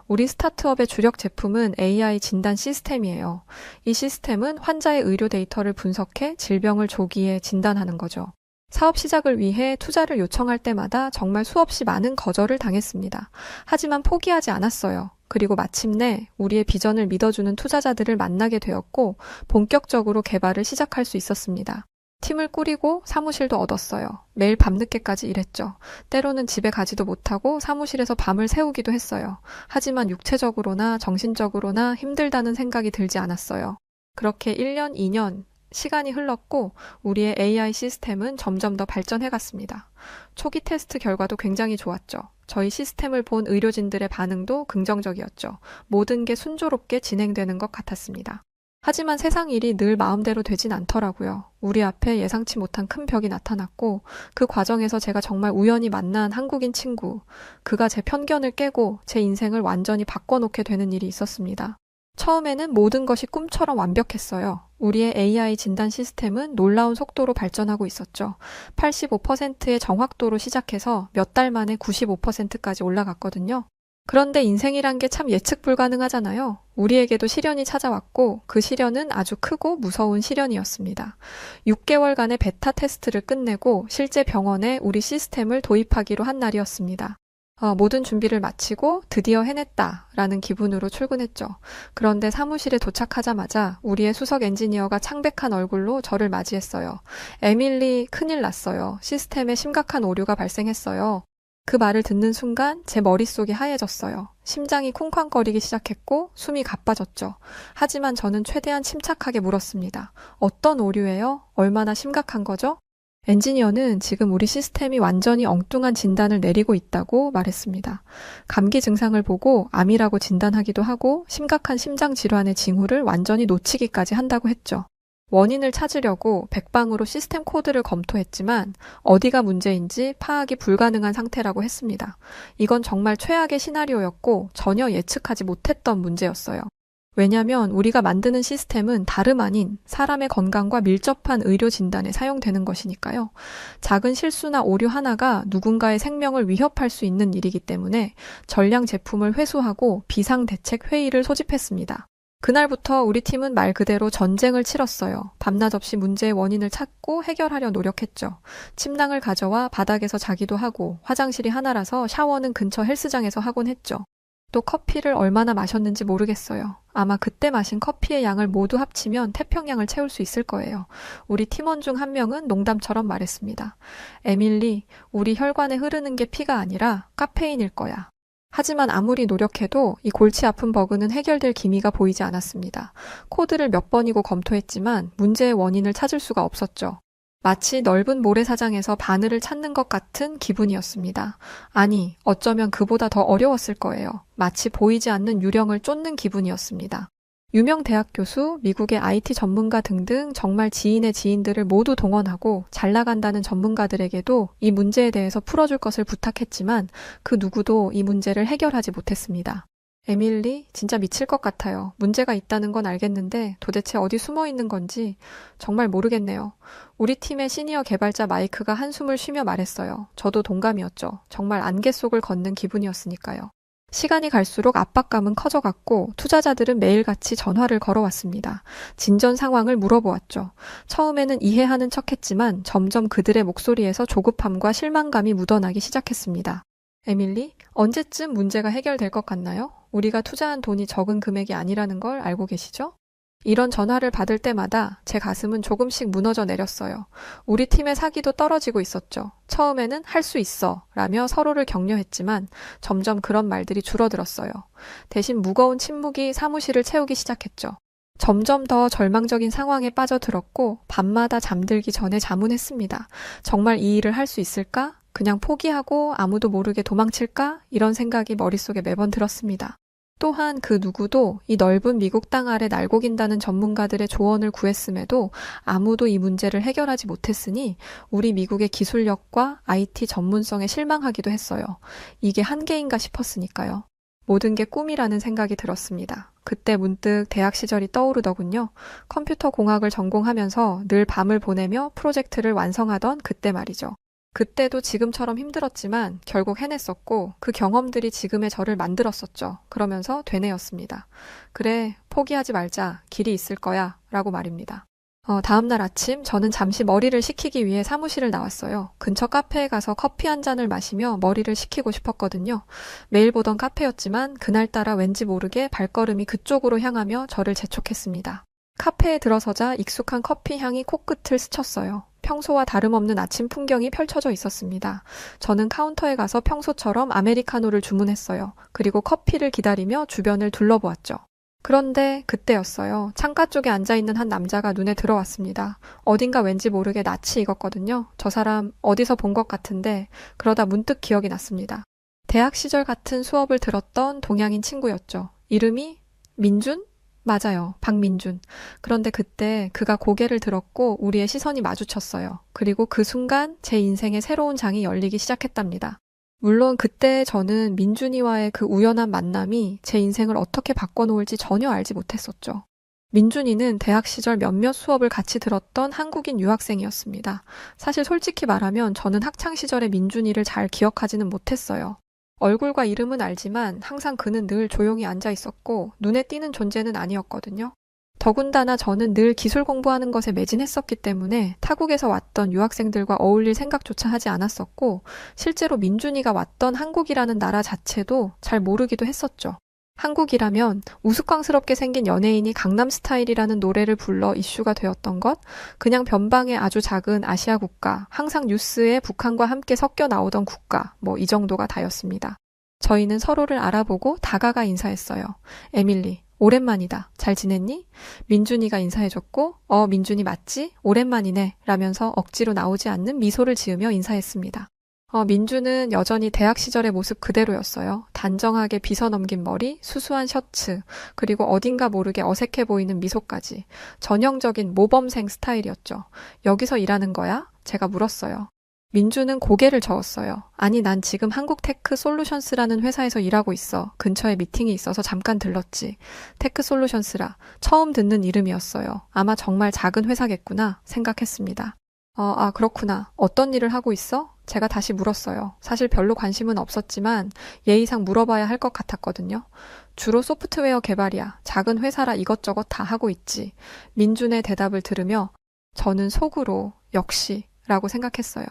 우리 스타트업의 주력 제품은 AI 진단 시스템이에요. 이 시스템은 환자의 의료 데이터를 분석해 질병을 조기에 진단하는 거죠. 사업 시작을 위해 투자를 요청할 때마다 정말 수없이 많은 거절을 당했습니다. 하지만 포기하지 않았어요. 그리고 마침내 우리의 비전을 믿어주는 투자자들을 만나게 되었고 본격적으로 개발을 시작할 수 있었습니다. 팀을 꾸리고 사무실도 얻었어요. 매일 밤늦게까지 일했죠. 때로는 집에 가지도 못하고 사무실에서 밤을 새우기도 했어요. 하지만 육체적으로나 정신적으로나 힘들다는 생각이 들지 않았어요. 그렇게 1년, 2년 시간이 흘렀고 우리의 AI 시스템은 점점 더 발전해 갔습니다. 초기 테스트 결과도 굉장히 좋았죠. 저희 시스템을 본 의료진들의 반응도 긍정적이었죠. 모든 게 순조롭게 진행되는 것 같았습니다. 하지만 세상 일이 늘 마음대로 되진 않더라고요. 우리 앞에 예상치 못한 큰 벽이 나타났고 그 과정에서 제가 정말 우연히 만난 한국인 친구, 그가 제 편견을 깨고 제 인생을 완전히 바꿔놓게 되는 일이 있었습니다. 처음에는 모든 것이 꿈처럼 완벽했어요. 우리의 AI 진단 시스템은 놀라운 속도로 발전하고 있었죠. 85%의 정확도로 시작해서 몇 달 만에 95%까지 올라갔거든요. 그런데 인생이란 게 참 예측 불가능하잖아요. 우리에게도 시련이 찾아왔고 그 시련은 아주 크고 무서운 시련이었습니다. 6개월간의 베타 테스트를 끝내고 실제 병원에 우리 시스템을 도입하기로 한 날이었습니다. 모든 준비를 마치고 드디어 해냈다라는 기분으로 출근했죠. 그런데 사무실에 도착하자마자 우리의 수석 엔지니어가 창백한 얼굴로 저를 맞이했어요. 에밀리, 큰일 났어요. 시스템에 심각한 오류가 발생했어요. 그 말을 듣는 순간 제 머릿속이 하얘졌어요. 심장이 쿵쾅거리기 시작했고 숨이 가빠졌죠. 하지만 저는 최대한 침착하게 물었습니다. 어떤 오류예요? 얼마나 심각한 거죠? 엔지니어는 지금 우리 시스템이 완전히 엉뚱한 진단을 내리고 있다고 말했습니다. 감기 증상을 보고 암이라고 진단하기도 하고 심각한 심장 질환의 징후를 완전히 놓치기까지 한다고 했죠. 원인을 찾으려고 백방으로 시스템 코드를 검토했지만 어디가 문제인지 파악이 불가능한 상태라고 했습니다. 이건 정말 최악의 시나리오였고 전혀 예측하지 못했던 문제였어요. 왜냐하면 우리가 만드는 시스템은 다름 아닌 사람의 건강과 밀접한 의료 진단에 사용되는 것이니까요. 작은 실수나 오류 하나가 누군가의 생명을 위협할 수 있는 일이기 때문에 전량 제품을 회수하고 비상대책 회의를 소집했습니다. 그날부터 우리 팀은 말 그대로 전쟁을 치렀어요. 밤낮 없이 문제의 원인을 찾고 해결하려 노력했죠. 침낭을 가져와 바닥에서 자기도 하고 화장실이 하나라서 샤워는 근처 헬스장에서 하곤 했죠. 또 커피를 얼마나 마셨는지 모르겠어요. 아마 그때 마신 커피의 양을 모두 합치면 태평양을 채울 수 있을 거예요. 우리 팀원 중 한 명은 농담처럼 말했습니다. 에밀리, 우리 혈관에 흐르는 게 피가 아니라 카페인일 거야. 하지만 아무리 노력해도 이 골치 아픈 버그는 해결될 기미가 보이지 않았습니다. 코드를 몇 번이고 검토했지만 문제의 원인을 찾을 수가 없었죠. 마치 넓은 모래사장에서 바늘을 찾는 것 같은 기분이었습니다. 아니, 어쩌면 그보다 더 어려웠을 거예요. 마치 보이지 않는 유령을 쫓는 기분이었습니다. 유명 대학 교수, 미국의 IT 전문가 등등 정말 지인의 지인들을 모두 동원하고 잘 나간다는 전문가들에게도 이 문제에 대해서 풀어줄 것을 부탁했지만 그 누구도 이 문제를 해결하지 못했습니다. 에밀리, 진짜 미칠 것 같아요. 문제가 있다는 건 알겠는데 도대체 어디 숨어 있는 건지 정말 모르겠네요. 우리 팀의 시니어 개발자 마이크가 한숨을 쉬며 말했어요. 저도 동감이었죠. 정말 안개 속을 걷는 기분이었으니까요. 시간이 갈수록 압박감은 커져갔고 투자자들은 매일같이 전화를 걸어왔습니다. 진전 상황을 물어보았죠. 처음에는 이해하는 척했지만 점점 그들의 목소리에서 조급함과 실망감이 묻어나기 시작했습니다. 에밀리, 언제쯤 문제가 해결될 것 같나요? 우리가 투자한 돈이 적은 금액이 아니라는 걸 알고 계시죠? 이런 전화를 받을 때마다 제 가슴은 조금씩 무너져 내렸어요. 우리 팀의 사기도 떨어지고 있었죠. 처음에는 할 수 있어 라며 서로를 격려했지만 점점 그런 말들이 줄어들었어요. 대신 무거운 침묵이 사무실을 채우기 시작했죠. 점점 더 절망적인 상황에 빠져들었고 밤마다 잠들기 전에 자문했습니다. 정말 이 일을 할 수 있을까? 그냥 포기하고 아무도 모르게 도망칠까? 이런 생각이 머릿속에 매번 들었습니다. 또한 그 누구도 이 넓은 미국 땅 아래 날고긴다는 전문가들의 조언을 구했음에도 아무도 이 문제를 해결하지 못했으니 우리 미국의 기술력과 IT 전문성에 실망하기도 했어요. 이게 한계인가 싶었으니까요. 모든 게 꿈이라는 생각이 들었습니다. 그때 문득 대학 시절이 떠오르더군요. 컴퓨터 공학을 전공하면서 늘 밤을 보내며 프로젝트를 완성하던 그때 말이죠. 그때도 지금처럼 힘들었지만 결국 해냈었고 그 경험들이 지금의 저를 만들었었죠. 그러면서 되뇌었습니다. 그래, 포기하지 말자. 길이 있을 거야. 라고 말입니다. 다음날 아침 저는 잠시 머리를 식히기 위해 사무실을 나왔어요. 근처 카페에 가서 커피 한 잔을 마시며 머리를 식히고 싶었거든요. 매일 보던 카페였지만 그날따라 왠지 모르게 발걸음이 그쪽으로 향하며 저를 재촉했습니다. 카페에 들어서자 익숙한 커피 향이 코끝을 스쳤어요. 평소와 다름없는 아침 풍경이 펼쳐져 있었습니다. 저는 카운터에 가서 평소처럼 아메리카노를 주문했어요. 그리고 커피를 기다리며 주변을 둘러보았죠. 그런데 그때였어요. 창가 쪽에 앉아있는 한 남자가 눈에 들어왔습니다. 어딘가 왠지 모르게 낯이 익었거든요. 저 사람 어디서 본 것 같은데 그러다 문득 기억이 났습니다. 대학 시절 같은 수업을 들었던 동양인 친구였죠. 이름이 민준? 맞아요. 박민준. 그런데 그때 그가 고개를 들었고 우리의 시선이 마주쳤어요. 그리고 그 순간 제 인생의 새로운 장이 열리기 시작했답니다. 물론 그때 저는 민준이와의 그 우연한 만남이 제 인생을 어떻게 바꿔놓을지 전혀 알지 못했었죠. 민준이는 대학 시절 몇몇 수업을 같이 들었던 한국인 유학생이었습니다. 사실 솔직히 말하면 저는 학창 시절의 민준이를 잘 기억하지는 못했어요. 얼굴과 이름은 알지만 항상 그는 늘 조용히 앉아 있었고 눈에 띄는 존재는 아니었거든요. 더군다나 저는 늘 기술 공부하는 것에 매진했었기 때문에 타국에서 왔던 유학생들과 어울릴 생각조차 하지 않았었고 실제로 민준이가 왔던 한국이라는 나라 자체도 잘 모르기도 했었죠. 한국이라면 우스꽝스럽게 생긴 연예인이 강남스타일이라는 노래를 불러 이슈가 되었던 것, 그냥 변방의 아주 작은 아시아 국가, 항상 뉴스에 북한과 함께 섞여 나오던 국가, 이 정도가 다였습니다. 저희는 서로를 알아보고 다가가 인사했어요. 에밀리, 오랜만이다. 잘 지냈니? 민준이가 인사해줬고, 민준이 맞지? 오랜만이네. 라면서 억지로 나오지 않는 미소를 지으며 인사했습니다. 민주는 여전히 대학 시절의 모습 그대로였어요. 단정하게 빗어 넘긴 머리, 수수한 셔츠, 그리고 어딘가 모르게 어색해 보이는 미소까지. 전형적인 모범생 스타일이었죠. 여기서 일하는 거야? 제가 물었어요. 민주는 고개를 저었어요. 아니, 난 지금 한국테크 솔루션스라는 회사에서 일하고 있어. 근처에 미팅이 있어서 잠깐 들렀지. 테크 솔루션스라. 처음 듣는 이름이었어요. 아마 정말 작은 회사겠구나 생각했습니다. 그렇구나. 어떤 일을 하고 있어? 제가 다시 물었어요. 사실 별로 관심은 없었지만 예의상 물어봐야 할 것 같았거든요. 주로 소프트웨어 개발이야. 작은 회사라 이것저것 다 하고 있지. 민준의 대답을 들으며 저는 속으로 역시 라고 생각했어요.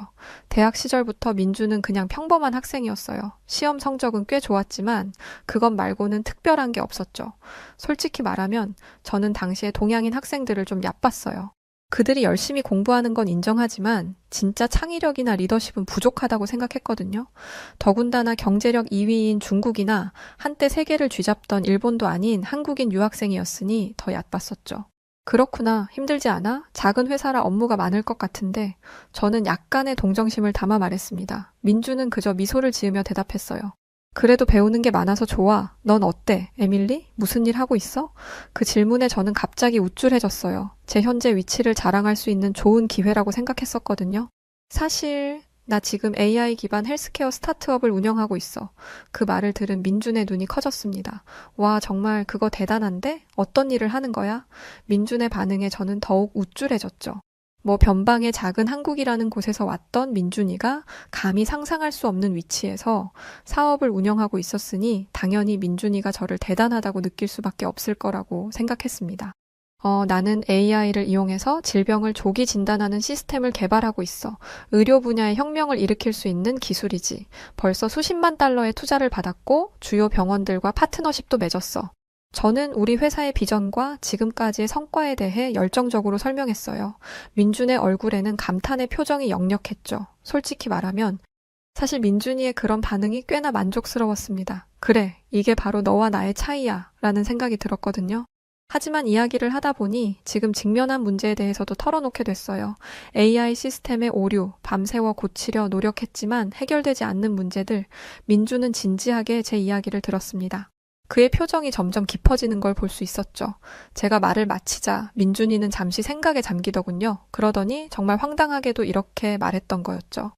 대학 시절부터 민주는 그냥 평범한 학생이었어요. 시험 성적은 꽤 좋았지만 그것 말고는 특별한 게 없었죠. 솔직히 말하면 저는 당시에 동양인 학생들을 좀 얕봤어요. 그들이 열심히 공부하는 건 인정하지만 진짜 창의력이나 리더십은 부족하다고 생각했거든요. 더군다나 경제력 2위인 중국이나 한때 세계를 쥐잡던 일본도 아닌 한국인 유학생이었으니 더 얕봤었죠. 그렇구나. 힘들지 않아? 작은 회사라 업무가 많을 것 같은데 저는 약간의 동정심을 담아 말했습니다. 민주는 그저 미소를 지으며 대답했어요. 그래도 배우는 게 많아서 좋아. 넌 어때, 에밀리? 무슨 일 하고 있어? 그 질문에 저는 갑자기 우쭐해졌어요. 제 현재 위치를 자랑할 수 있는 좋은 기회라고 생각했었거든요. 사실 나 지금 AI 기반 헬스케어 스타트업을 운영하고 있어. 그 말을 들은 민준의 눈이 커졌습니다. 와, 정말 그거 대단한데? 어떤 일을 하는 거야? 민준의 반응에 저는 더욱 우쭐해졌죠. 변방의 작은 한국이라는 곳에서 왔던 민준이가 감히 상상할 수 없는 위치에서 사업을 운영하고 있었으니 당연히 민준이가 저를 대단하다고 느낄 수밖에 없을 거라고 생각했습니다. 나는 AI를 이용해서 질병을 조기 진단하는 시스템을 개발하고 있어. 의료 분야의 혁명을 일으킬 수 있는 기술이지. 벌써 수십만 달러의 투자를 받았고 주요 병원들과 파트너십도 맺었어. 저는 우리 회사의 비전과 지금까지의 성과에 대해 열정적으로 설명했어요. 민준의 얼굴에는 감탄의 표정이 역력했죠. 솔직히 말하면 사실 민준이의 그런 반응이 꽤나 만족스러웠습니다. 그래, 이게 바로 너와 나의 차이야 라는 생각이 들었거든요. 하지만 이야기를 하다 보니 지금 직면한 문제에 대해서도 털어놓게 됐어요. AI 시스템의 오류, 밤새워 고치려 노력했지만 해결되지 않는 문제들, 민주는 진지하게 제 이야기를 들었습니다. 그의 표정이 점점 깊어지는 걸 볼 수 있었죠. 제가 말을 마치자 민준이는 잠시 생각에 잠기더군요. 그러더니 정말 황당하게도 이렇게 말했던 거였죠.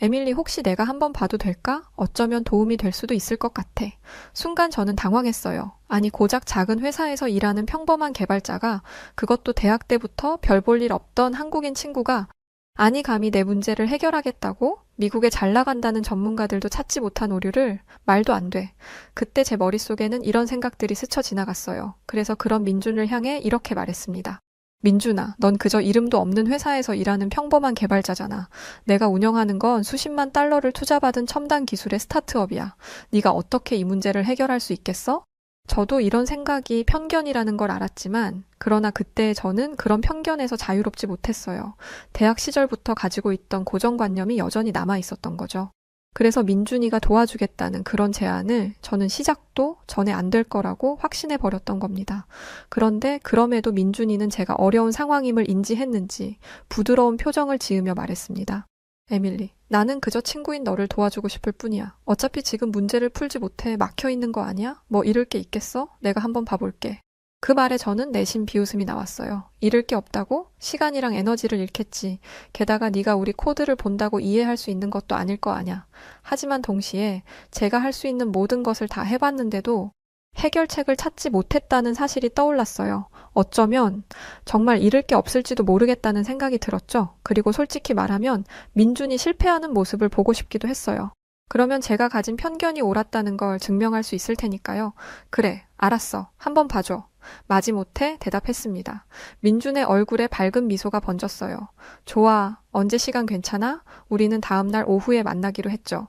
에밀리, 혹시 내가 한번 봐도 될까? 어쩌면 도움이 될 수도 있을 것 같아. 순간 저는 당황했어요. 아니, 고작 작은 회사에서 일하는 평범한 개발자가, 그것도 대학 때부터 별 볼 일 없던 한국인 친구가, 아니 감히 내 문제를 해결하겠다고? 미국에 잘 나간다는 전문가들도 찾지 못한 오류를? 말도 안 돼. 그때 제 머릿속에는 이런 생각들이 스쳐 지나갔어요. 그래서 그런 민준을 향해 이렇게 말했습니다. 민준아, 넌 그저 이름도 없는 회사에서 일하는 평범한 개발자잖아. 내가 운영하는 건 수십만 달러를 투자받은 첨단 기술의 스타트업이야. 네가 어떻게 이 문제를 해결할 수 있겠어? 저도 이런 생각이 편견이라는 걸 알았지만, 그러나 그때 저는 그런 편견에서 자유롭지 못했어요. 대학 시절부터 가지고 있던 고정관념이 여전히 남아 있었던 거죠. 그래서 민준이가 도와주겠다는 그런 제안을 저는 시작도 전에 안 될 거라고 확신해 버렸던 겁니다. 그런데 그럼에도 민준이는 제가 어려운 상황임을 인지했는지 부드러운 표정을 지으며 말했습니다. 에밀리, 나는 그저 친구인 너를 도와주고 싶을 뿐이야. 어차피 지금 문제를 풀지 못해 막혀 있는 거 아니야? 뭐 잃을 게 있겠어? 내가 한번 봐볼게. 그 말에 저는 내심 비웃음이 나왔어요. 잃을 게 없다고? 시간이랑 에너지를 잃겠지. 게다가 네가 우리 코드를 본다고 이해할 수 있는 것도 아닐 거 아냐. 하지만 동시에 제가 할 수 있는 모든 것을 다 해봤는데도 해결책을 찾지 못했다는 사실이 떠올랐어요. 어쩌면 정말 잃을 게 없을지도 모르겠다는 생각이 들었죠. 그리고 솔직히 말하면 민준이 실패하는 모습을 보고 싶기도 했어요. 그러면 제가 가진 편견이 옳았다는 걸 증명할 수 있을 테니까요. 그래, 알았어. 한번 봐줘. 마지못해 대답했습니다. 민준의 얼굴에 밝은 미소가 번졌어요. 좋아. 언제 시간 괜찮아? 우리는 다음날 오후에 만나기로 했죠.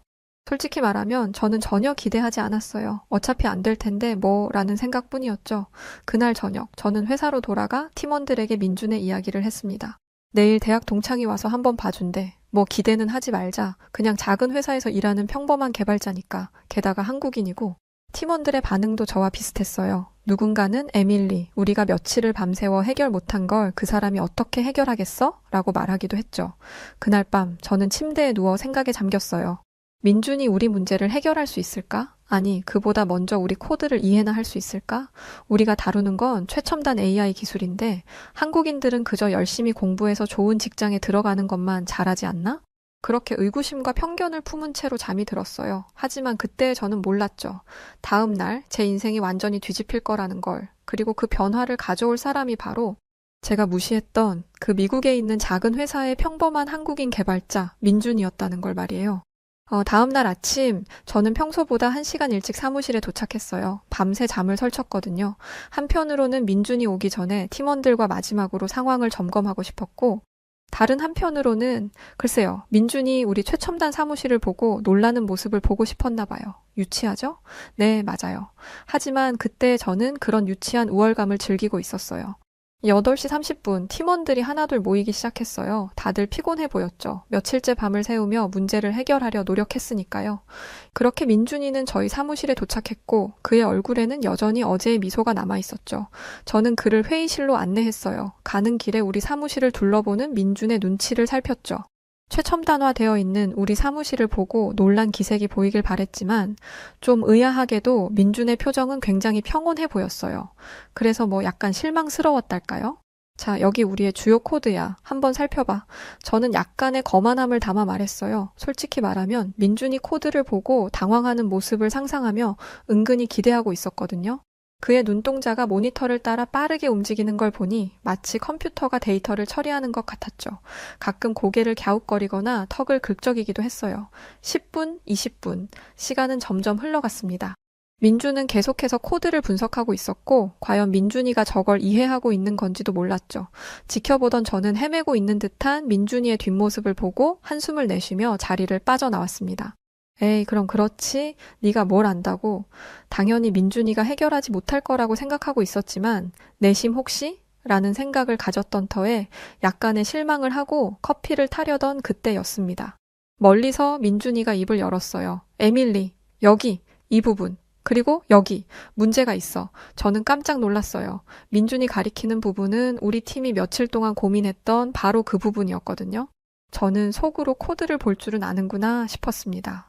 솔직히 말하면 저는 전혀 기대하지 않았어요. 어차피 안 될 텐데 뭐라는 생각뿐이었죠. 그날 저녁 저는 회사로 돌아가 팀원들에게 민준의 이야기를 했습니다. 내일 대학 동창이 와서 한번 봐준대. 뭐 기대는 하지 말자. 그냥 작은 회사에서 일하는 평범한 개발자니까. 게다가 한국인이고. 팀원들의 반응도 저와 비슷했어요. 누군가는 에밀리, 우리가 며칠을 밤새워 해결 못한 걸 그 사람이 어떻게 해결하겠어? 라고 말하기도 했죠. 그날 밤 저는 침대에 누워 생각에 잠겼어요. 민준이 우리 문제를 해결할 수 있을까? 아니, 그보다 먼저 우리 코드를 이해나 할 수 있을까? 우리가 다루는 건 최첨단 AI 기술인데 한국인들은 그저 열심히 공부해서 좋은 직장에 들어가는 것만 잘하지 않나? 그렇게 의구심과 편견을 품은 채로 잠이 들었어요. 하지만 그때 저는 몰랐죠. 다음 날 제 인생이 완전히 뒤집힐 거라는 걸, 그리고 그 변화를 가져올 사람이 바로 제가 무시했던 그 미국에 있는 작은 회사의 평범한 한국인 개발자 민준이었다는 걸 말이에요. 다음 날 아침 저는 평소보다 1시간 일찍 사무실에 도착했어요. 밤새 잠을 설쳤거든요. 한편으로는 민준이 오기 전에 팀원들과 마지막으로 상황을 점검하고 싶었고, 다른 한편으로는 글쎄요, 민준이 우리 최첨단 사무실을 보고 놀라는 모습을 보고 싶었나 봐요. 유치하죠? 네, 맞아요. 하지만 그때 저는 그런 유치한 우월감을 즐기고 있었어요. 8시 30분 팀원들이 하나둘 모이기 시작했어요. 다들 피곤해 보였죠. 며칠째 밤을 새우며 문제를 해결하려 노력했으니까요. 그렇게 민준이는 저희 사무실에 도착했고 그의 얼굴에는 여전히 어제의 미소가 남아있었죠. 저는 그를 회의실로 안내했어요. 가는 길에 우리 사무실을 둘러보는 민준의 눈치를 살폈죠. 최첨단화되어 있는 우리 사무실을 보고 놀란 기색이 보이길 바랬지만 좀 의아하게도 민준의 표정은 굉장히 평온해 보였어요. 그래서 뭐 약간 실망스러웠달까요? 자, 여기 우리의 주요 코드야. 한번 살펴봐. 저는 약간의 거만함을 담아 말했어요. 솔직히 말하면 민준이 코드를 보고 당황하는 모습을 상상하며 은근히 기대하고 있었거든요. 그의 눈동자가 모니터를 따라 빠르게 움직이는 걸 보니 마치 컴퓨터가 데이터를 처리하는 것 같았죠. 가끔 고개를 갸웃거리거나 턱을 긁적이기도 했어요. 10분, 20분, 시간은 점점 흘러갔습니다. 민준은 계속해서 코드를 분석하고 있었고 과연 민준이가 저걸 이해하고 있는 건지도 몰랐죠. 지켜보던 저는 헤매고 있는 듯한 민준이의 뒷모습을 보고 한숨을 내쉬며 자리를 빠져나왔습니다. 에이, 그럼 그렇지. 네가 뭘 안다고. 당연히 민준이가 해결하지 못할 거라고 생각하고 있었지만 내심 혹시? 라는 생각을 가졌던 터에 약간의 실망을 하고 커피를 타려던 그때였습니다. 멀리서 민준이가 입을 열었어요. 에밀리, 여기, 이 부분. 그리고 여기, 문제가 있어. 저는 깜짝 놀랐어요. 민준이 가리키는 부분은 우리 팀이 며칠 동안 고민했던 바로 그 부분이었거든요. 저는 속으로 코드를 볼 줄은 아는구나 싶었습니다.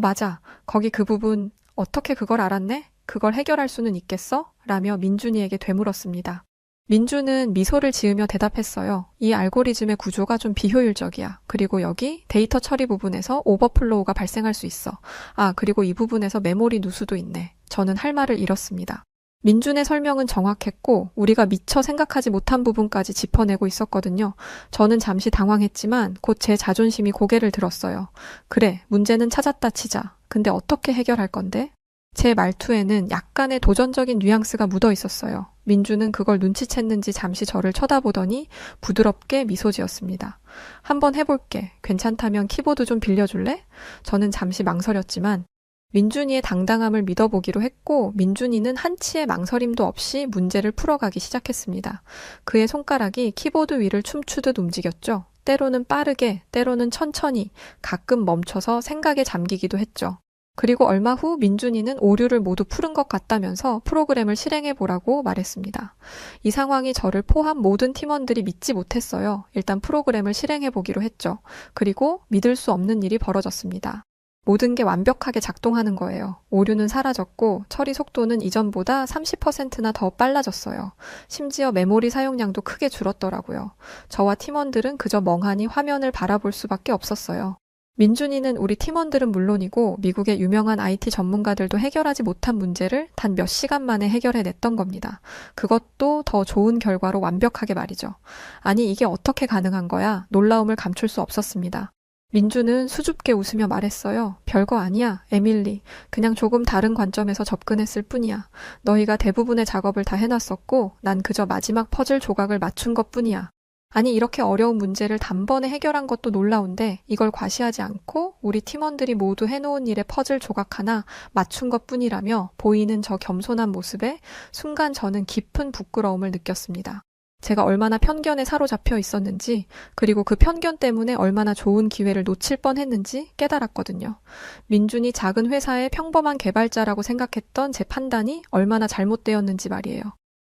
맞아. 거기 그 부분 어떻게 그걸 알았네? 그걸 해결할 수는 있겠어? 라며 민준이에게 되물었습니다. 민준은 미소를 지으며 대답했어요. 이 알고리즘의 구조가 좀 비효율적이야. 그리고 여기 데이터 처리 부분에서 오버플로우가 발생할 수 있어. 아, 그리고 이 부분에서 메모리 누수도 있네. 저는 할 말을 잃었습니다. 민준의 설명은 정확했고 우리가 미처 생각하지 못한 부분까지 짚어내고 있었거든요. 저는 잠시 당황했지만 곧 제 자존심이 고개를 들었어요. 그래, 문제는 찾았다 치자. 근데 어떻게 해결할 건데? 제 말투에는 약간의 도전적인 뉘앙스가 묻어 있었어요. 민주는 그걸 눈치챘는지 잠시 저를 쳐다보더니 부드럽게 미소 지었습니다. 한번 해볼게. 괜찮다면 키보드 좀 빌려줄래? 저는 잠시 망설였지만 민준이의 당당함을 믿어보기로 했고 민준이는 한치의 망설임도 없이 문제를 풀어가기 시작했습니다. 그의 손가락이 키보드 위를 춤추듯 움직였죠. 때로는 빠르게, 때로는 천천히, 가끔 멈춰서 생각에 잠기기도 했죠. 그리고 얼마 후 민준이는 오류를 모두 푸른 것 같다면서 프로그램을 실행해 보라고 말했습니다. 이 상황이 저를 포함 모든 팀원들이 믿지 못했어요. 일단 프로그램을 실행해 보기로 했죠. 그리고 믿을 수 없는 일이 벌어졌습니다. 모든 게 완벽하게 작동하는 거예요. 오류는 사라졌고 처리 속도는 이전보다 30%나 더 빨라졌어요. 심지어 메모리 사용량도 크게 줄었더라고요. 저와 팀원들은 그저 멍하니 화면을 바라볼 수밖에 없었어요. 민준이는 우리 팀원들은 물론이고 미국의 유명한 IT 전문가들도 해결하지 못한 문제를 단 몇 시간 만에 해결해냈던 겁니다. 그것도 더 좋은 결과로 완벽하게 말이죠. 아니 이게 어떻게 가능한 거야? 놀라움을 감출 수 없었습니다. 민주는 수줍게 웃으며 말했어요. 별거 아니야, 에밀리. 그냥 조금 다른 관점에서 접근했을 뿐이야. 너희가 대부분의 작업을 다 해놨었고 난 그저 마지막 퍼즐 조각을 맞춘 것뿐이야. 아니 이렇게 어려운 문제를 단번에 해결한 것도 놀라운데 이걸 과시하지 않고 우리 팀원들이 모두 해놓은 일의 퍼즐 조각 하나 맞춘 것뿐이라며 보이는 저 겸손한 모습에 순간 저는 깊은 부끄러움을 느꼈습니다. 제가 얼마나 편견에 사로잡혀 있었는지 그리고 그 편견 때문에 얼마나 좋은 기회를 놓칠 뻔했는지 깨달았거든요. 민준이 작은 회사의 평범한 개발자라고 생각했던 제 판단이 얼마나 잘못되었는지 말이에요.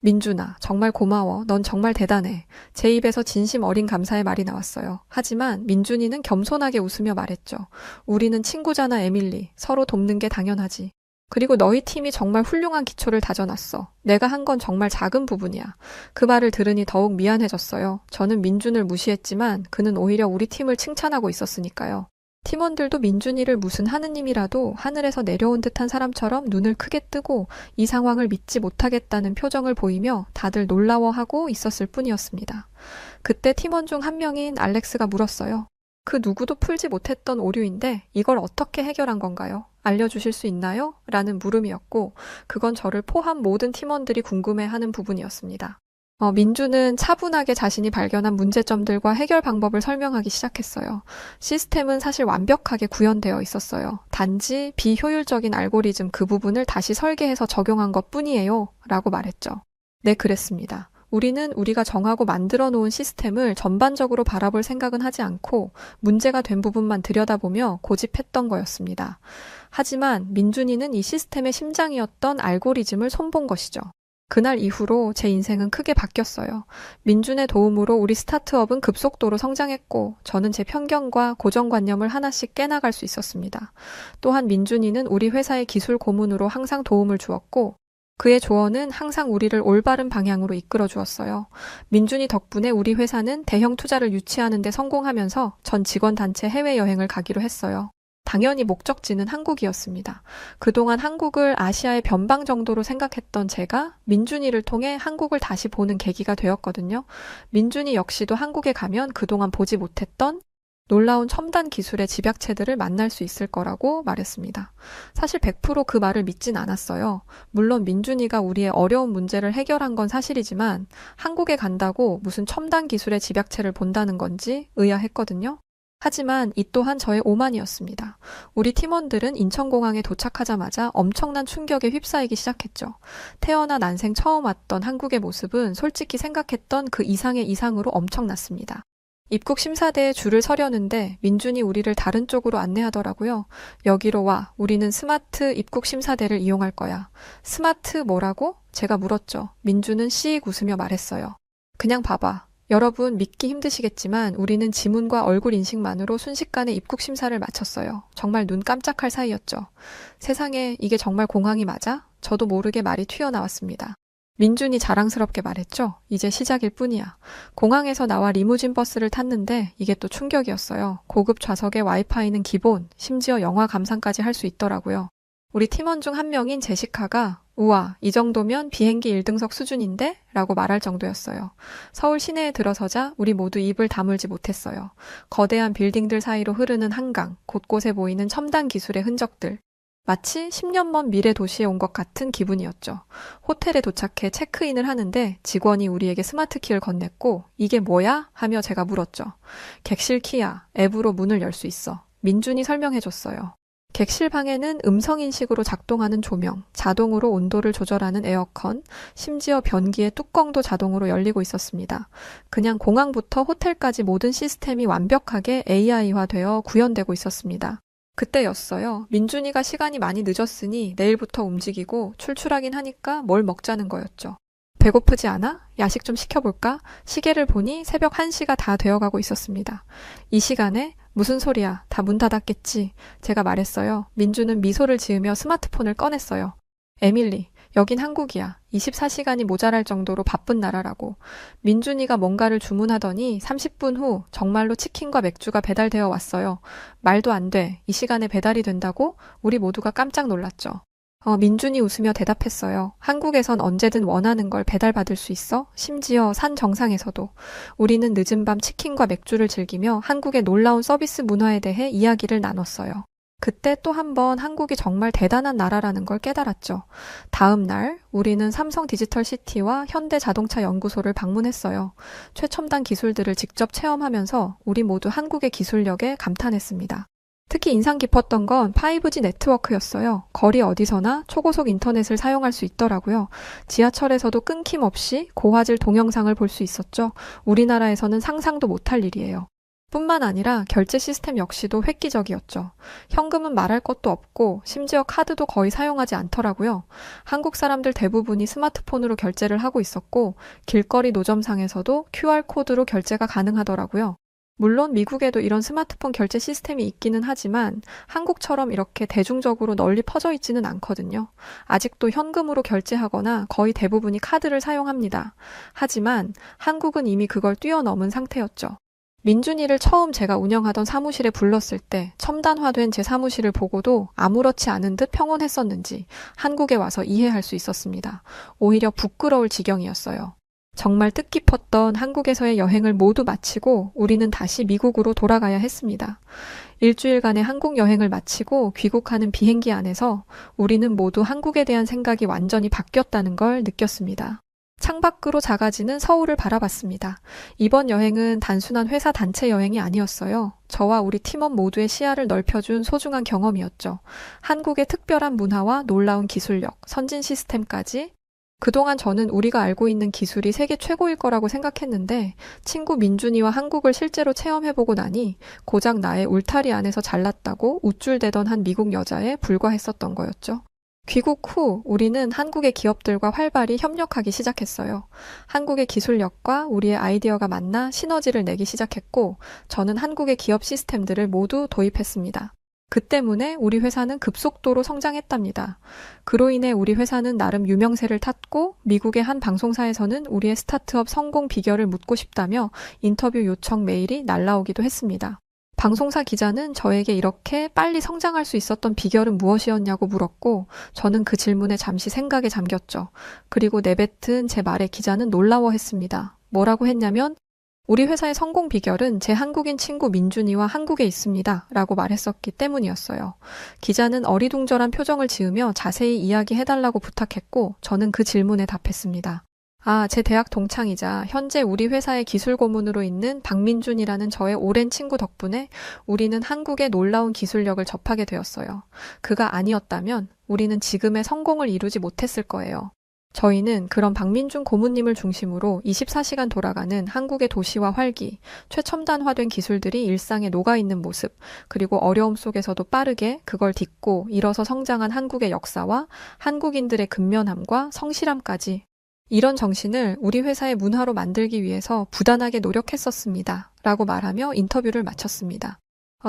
민준아, 정말 고마워. 넌 정말 대단해. 제 입에서 진심 어린 감사의 말이 나왔어요. 하지만 민준이는 겸손하게 웃으며 말했죠. 우리는 친구잖아, 에밀리. 서로 돕는 게 당연하지. 그리고 너희 팀이 정말 훌륭한 기초를 다져놨어. 내가 한 건 정말 작은 부분이야. 그 말을 들으니 더욱 미안해졌어요. 저는 민준을 무시했지만 그는 오히려 우리 팀을 칭찬하고 있었으니까요. 팀원들도 민준이를 무슨 하느님이라도 하늘에서 내려온 듯한 사람처럼 눈을 크게 뜨고 이 상황을 믿지 못하겠다는 표정을 보이며 다들 놀라워하고 있었을 뿐이었습니다. 그때 팀원 중 한 명인 알렉스가 물었어요. 그 누구도 풀지 못했던 오류인데 이걸 어떻게 해결한 건가요? 알려주실 수 있나요? 라는 물음이었고 그건 저를 포함 모든 팀원들이 궁금해하는 부분이었습니다. 민주는 차분하게 자신이 발견한 문제점들과 해결 방법을 설명하기 시작했어요. 시스템은 사실 완벽하게 구현되어 있었어요. 단지 비효율적인 알고리즘 그 부분을 다시 설계해서 적용한 것 뿐이에요. 라고 말했죠. 네, 그랬습니다. 우리는 우리가 정하고 만들어 놓은 시스템을 전반적으로 바라볼 생각은 하지 않고 문제가 된 부분만 들여다보며 고집했던 거였습니다. 하지만 민준이는 이 시스템의 심장이었던 알고리즘을 손본 것이죠. 그날 이후로 제 인생은 크게 바뀌었어요. 민준의 도움으로 우리 스타트업은 급속도로 성장했고 저는 제 편견과 고정관념을 하나씩 깨나갈 수 있었습니다. 또한 민준이는 우리 회사의 기술 고문으로 항상 도움을 주었고 그의 조언은 항상 우리를 올바른 방향으로 이끌어 주었어요. 민준이 덕분에 우리 회사는 대형 투자를 유치하는 데 성공하면서 전 직원 단체 해외여행을 가기로 했어요. 당연히 목적지는 한국이었습니다. 그동안 한국을 아시아의 변방 정도로 생각했던 제가 민준이를 통해 한국을 다시 보는 계기가 되었거든요. 민준이 역시도 한국에 가면 그동안 보지 못했던 놀라운 첨단 기술의 집약체들을 만날 수 있을 거라고 말했습니다. 사실 100% 그 말을 믿진 않았어요. 물론 민준이가 우리의 어려운 문제를 해결한 건 사실이지만 한국에 간다고 무슨 첨단 기술의 집약체를 본다는 건지 의아했거든요. 하지만 이 또한 저의 오만이었습니다. 우리 팀원들은 인천공항에 도착하자마자 엄청난 충격에 휩싸이기 시작했죠. 태어나 난생 처음 왔던 한국의 모습은 솔직히 생각했던 그 이상의 이상으로 엄청났습니다. 입국 심사대에 줄을 서려는데 민준이 우리를 다른 쪽으로 안내하더라고요. 여기로 와. 우리는 스마트 입국 심사대를 이용할 거야. 스마트 뭐라고? 제가 물었죠. 민준은 씩 웃으며 말했어요. 그냥 봐봐. 여러분 믿기 힘드시겠지만 우리는 지문과 얼굴 인식만으로 순식간에 입국 심사를 마쳤어요. 정말 눈 깜짝할 사이였죠. 세상에 이게 정말 공항이 맞아? 저도 모르게 말이 튀어나왔습니다. 민준이 자랑스럽게 말했죠. 이제 시작일 뿐이야. 공항에서 나와 리무진 버스를 탔는데 이게 또 충격이었어요. 고급 좌석에 와이파이는 기본, 심지어 영화 감상까지 할 수 있더라고요. 우리 팀원 중 한 명인 제시카가 우와, 이 정도면 비행기 1등석 수준인데? 라고 말할 정도였어요. 서울 시내에 들어서자 우리 모두 입을 다물지 못했어요. 거대한 빌딩들 사이로 흐르는 한강, 곳곳에 보이는 첨단 기술의 흔적들. 마치 10년 먼 미래 도시에 온 것 같은 기분이었죠. 호텔에 도착해 체크인을 하는데 직원이 우리에게 스마트 키를 건넸고 이게 뭐야? 하며 제가 물었죠. 객실 키야. 앱으로 문을 열 수 있어. 민준이 설명해줬어요. 객실 방에는 음성인식으로 작동하는 조명, 자동으로 온도를 조절하는 에어컨, 심지어 변기의 뚜껑도 자동으로 열리고 있었습니다. 그냥 공항부터 호텔까지 모든 시스템이 완벽하게 AI화되어 구현되고 있었습니다. 그때였어요. 민준이가 시간이 많이 늦었으니 내일부터 움직이고 출출하긴 하니까 뭘 먹자는 거였죠. 배고프지 않아? 야식 좀 시켜볼까? 시계를 보니 새벽 1시가 다 되어가고 있었습니다. 이 시간에 무슨 소리야? 다 문 닫았겠지. 제가 말했어요. 민주는 미소를 지으며 스마트폰을 꺼냈어요. 에밀리, 여긴 한국이야. 24시간이 모자랄 정도로 바쁜 나라라고. 민준이가 뭔가를 주문하더니 30분 후 정말로 치킨과 맥주가 배달되어 왔어요. 말도 안 돼. 이 시간에 배달이 된다고? 우리 모두가 깜짝 놀랐죠. 민준이 웃으며 대답했어요. 한국에선 언제든 원하는 걸 배달받을 수 있어? 심지어 산 정상에서도. 우리는 늦은 밤 치킨과 맥주를 즐기며 한국의 놀라운 서비스 문화에 대해 이야기를 나눴어요. 그때 또 한 번 한국이 정말 대단한 나라라는 걸 깨달았죠. 다음 날 우리는 삼성 디지털 시티와 현대 자동차 연구소를 방문했어요. 최첨단 기술들을 직접 체험하면서 우리 모두 한국의 기술력에 감탄했습니다. 특히 인상 깊었던 건 5G 네트워크였어요. 거리 어디서나 초고속 인터넷을 사용할 수 있더라고요. 지하철에서도 끊김없이 고화질 동영상을 볼 수 있었죠. 우리나라에서는 상상도 못할 일이에요. 뿐만 아니라 결제 시스템 역시도 획기적이었죠. 현금은 말할 것도 없고 심지어 카드도 거의 사용하지 않더라고요. 한국 사람들 대부분이 스마트폰으로 결제를 하고 있었고 길거리 노점상에서도 QR코드로 결제가 가능하더라고요. 물론 미국에도 이런 스마트폰 결제 시스템이 있기는 하지만 한국처럼 이렇게 대중적으로 널리 퍼져 있지는 않거든요. 아직도 현금으로 결제하거나 거의 대부분이 카드를 사용합니다. 하지만 한국은 이미 그걸 뛰어넘은 상태였죠. 민준이를 처음 제가 운영하던 사무실에 불렀을 때 첨단화된 제 사무실을 보고도 아무렇지 않은 듯 평온했었는지 한국에 와서 이해할 수 있었습니다. 오히려 부끄러울 지경이었어요. 정말 뜻깊었던 한국에서의 여행을 모두 마치고 우리는 다시 미국으로 돌아가야 했습니다. 일주일간의 한국 여행을 마치고 귀국하는 비행기 안에서 우리는 모두 한국에 대한 생각이 완전히 바뀌었다는 걸 느꼈습니다. 창밖으로 작아지는 서울을 바라봤습니다. 이번 여행은 단순한 회사 단체 여행이 아니었어요. 저와 우리 팀원 모두의 시야를 넓혀준 소중한 경험이었죠. 한국의 특별한 문화와 놀라운 기술력, 선진 시스템까지 그동안 저는 우리가 알고 있는 기술이 세계 최고일 거라고 생각했는데 친구 민준이와 한국을 실제로 체험해보고 나니 고작 나의 울타리 안에서 잘났다고 우쭐대던 한 미국 여자에 불과했었던 거였죠. 귀국 후 우리는 한국의 기업들과 활발히 협력하기 시작했어요. 한국의 기술력과 우리의 아이디어가 만나 시너지를 내기 시작했고 저는 한국의 기업 시스템들을 모두 도입했습니다. 그 때문에 우리 회사는 급속도로 성장했답니다. 그로 인해 우리 회사는 나름 유명세를 탔고 미국의 한 방송사에서는 우리의 스타트업 성공 비결을 묻고 싶다며 인터뷰 요청 메일이 날라오기도 했습니다. 방송사 기자는 저에게 이렇게 빨리 성장할 수 있었던 비결은 무엇이었냐고 물었고 저는 그 질문에 잠시 생각에 잠겼죠. 그리고 내뱉은 제 말에 기자는 놀라워했습니다. 뭐라고 했냐면 우리 회사의 성공 비결은 제 한국인 친구 민준이와 한국에 있습니다. 라고 말했었기 때문이었어요. 기자는 어리둥절한 표정을 지으며 자세히 이야기해달라고 부탁했고 저는 그 질문에 답했습니다. 제 대학 동창이자 현재 우리 회사의 기술 고문으로 있는 박민준이라는 저의 오랜 친구 덕분에 우리는 한국의 놀라운 기술력을 접하게 되었어요. 그가 아니었다면 우리는 지금의 성공을 이루지 못했을 거예요. 저희는 그런 박민준 고문님을 중심으로 24시간 돌아가는 한국의 도시와 활기, 최첨단화된 기술들이 일상에 녹아있는 모습, 그리고 어려움 속에서도 빠르게 그걸 딛고 일어서 성장한 한국의 역사와 한국인들의 근면함과 성실함까지 이런 정신을 우리 회사의 문화로 만들기 위해서 부단하게 노력했었습니다. 라고 말하며 인터뷰를 마쳤습니다.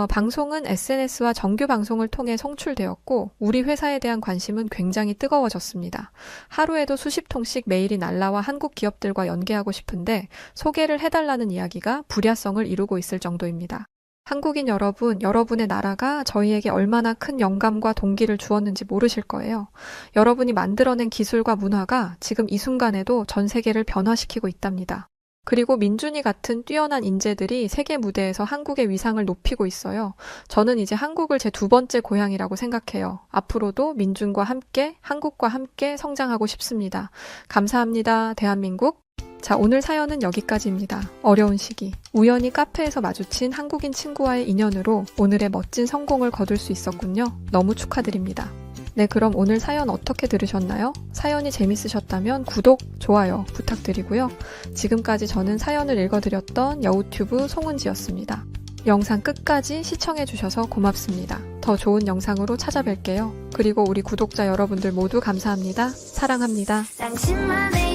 방송은 SNS와 정규 방송을 통해 송출되었고 우리 회사에 대한 관심은 굉장히 뜨거워졌습니다. 하루에도 수십 통씩 메일이 날라와 한국 기업들과 연계하고 싶은데 소개를 해달라는 이야기가 불야성을 이루고 있을 정도입니다. 한국인 여러분, 여러분의 나라가 저희에게 얼마나 큰 영감과 동기를 주었는지 모르실 거예요. 여러분이 만들어낸 기술과 문화가 지금 이 순간에도 전 세계를 변화시키고 있답니다. 그리고 민준이 같은 뛰어난 인재들이 세계 무대에서 한국의 위상을 높이고 있어요. 저는 이제 한국을 제 두 번째 고향이라고 생각해요. 앞으로도 민준과 함께, 한국과 함께 성장하고 싶습니다. 감사합니다, 대한민국. 자, 오늘 사연은 여기까지입니다. 어려운 시기, 우연히 카페에서 마주친 한국인 친구와의 인연으로 오늘의 멋진 성공을 거둘 수 있었군요. 너무 축하드립니다. 네, 그럼 오늘 사연 어떻게 들으셨나요? 사연이 재밌으셨다면 구독, 좋아요 부탁드리고요. 지금까지 저는 사연을 읽어드렸던 여우튜브 송은지였습니다. 영상 끝까지 시청해주셔서 고맙습니다. 더 좋은 영상으로 찾아뵐게요. 그리고 우리 구독자 여러분들 모두 감사합니다. 사랑합니다. 당신만의